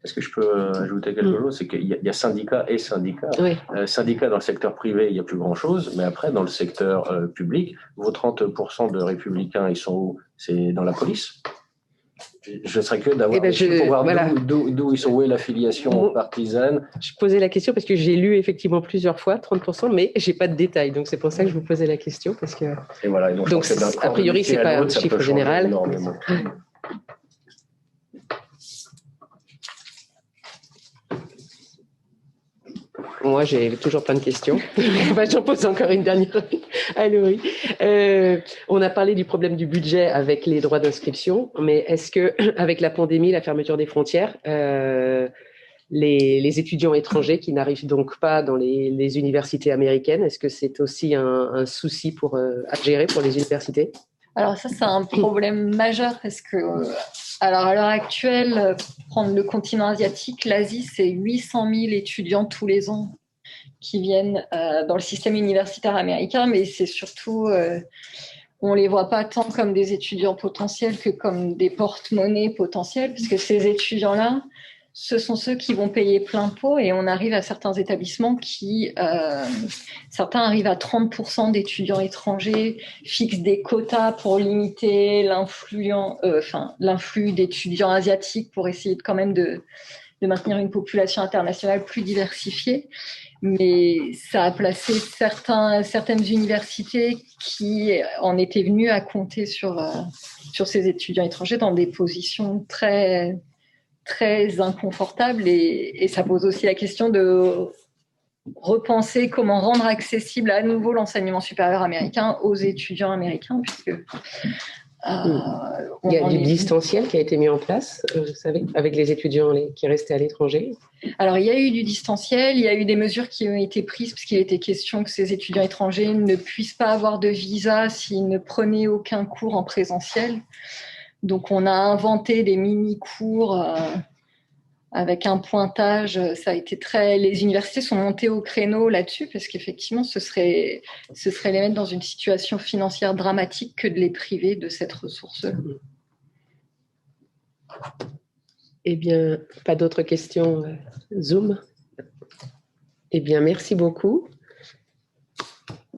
Est-ce que je peux ajouter quelque chose? C'est qu'il y a syndicats et syndicats. Oui. Syndicats dans le secteur privé, il n'y a plus grand-chose, mais après, dans le secteur public, vos 30% de républicains, ils sont où? C'est dans la police? Je serais curieux d'avoir pour voir d'où ils sont, où est l'affiliation partisane. Je posais la question parce que j'ai lu effectivement plusieurs fois 30%, mais j'ai pas de détails, donc c'est pour ça que je vous posais la question parce que. Et voilà. Donc a priori, c'est pas un chiffre général. Énormément. Moi, j'ai toujours plein de questions. J'en pose encore une dernière. Allô, oui. On a parlé du problème du budget avec les droits d'inscription, mais est-ce que, avec la pandémie, la fermeture des frontières, les étudiants étrangers qui n'arrivent donc pas dans les universités américaines, est-ce que c'est aussi un souci à gérer pour les universités? Alors ça, c'est un problème majeur parce que, à l'heure actuelle, prendre le continent asiatique, l'Asie, c'est 800 000 étudiants tous les ans qui viennent dans le système universitaire américain, mais c'est surtout, on les voit pas tant comme des étudiants potentiels que comme des porte-monnaies potentiels, parce que ces étudiants-là, ce sont ceux qui vont payer plein pot et on arrive à certains établissements certains arrivent à 30% d'étudiants étrangers, fixent des quotas pour limiter l'influx d'étudiants asiatiques pour essayer quand même de maintenir une population internationale plus diversifiée. Mais ça a placé certaines universités qui en étaient venues à compter sur ces étudiants étrangers dans des positions très inconfortable et ça pose aussi la question de repenser comment rendre accessible à nouveau l'enseignement supérieur américain aux étudiants américains puisque Il y a du distanciel qui a été mis en place, vous savez, avec les étudiants qui restaient à l'étranger. Alors, il y a eu du distanciel, il y a eu des mesures qui ont été prises parce qu'il a été question que ces étudiants étrangers ne puissent pas avoir de visa s'ils ne prenaient aucun cours en présentiel. Donc, on a inventé des mini-cours avec un pointage. Ça a été les universités sont montées au créneau là-dessus parce qu'effectivement, ce serait les mettre dans une situation financière dramatique que de les priver de cette ressource-là. Eh bien, pas d'autres questions Zoom? Eh bien, merci beaucoup.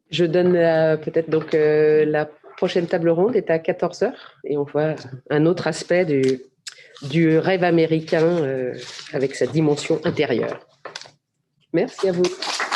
Je donne peut-être donc la prochaine table ronde est à 14h et on voit un autre aspect du rêve américain avec sa dimension intérieure. Merci à vous.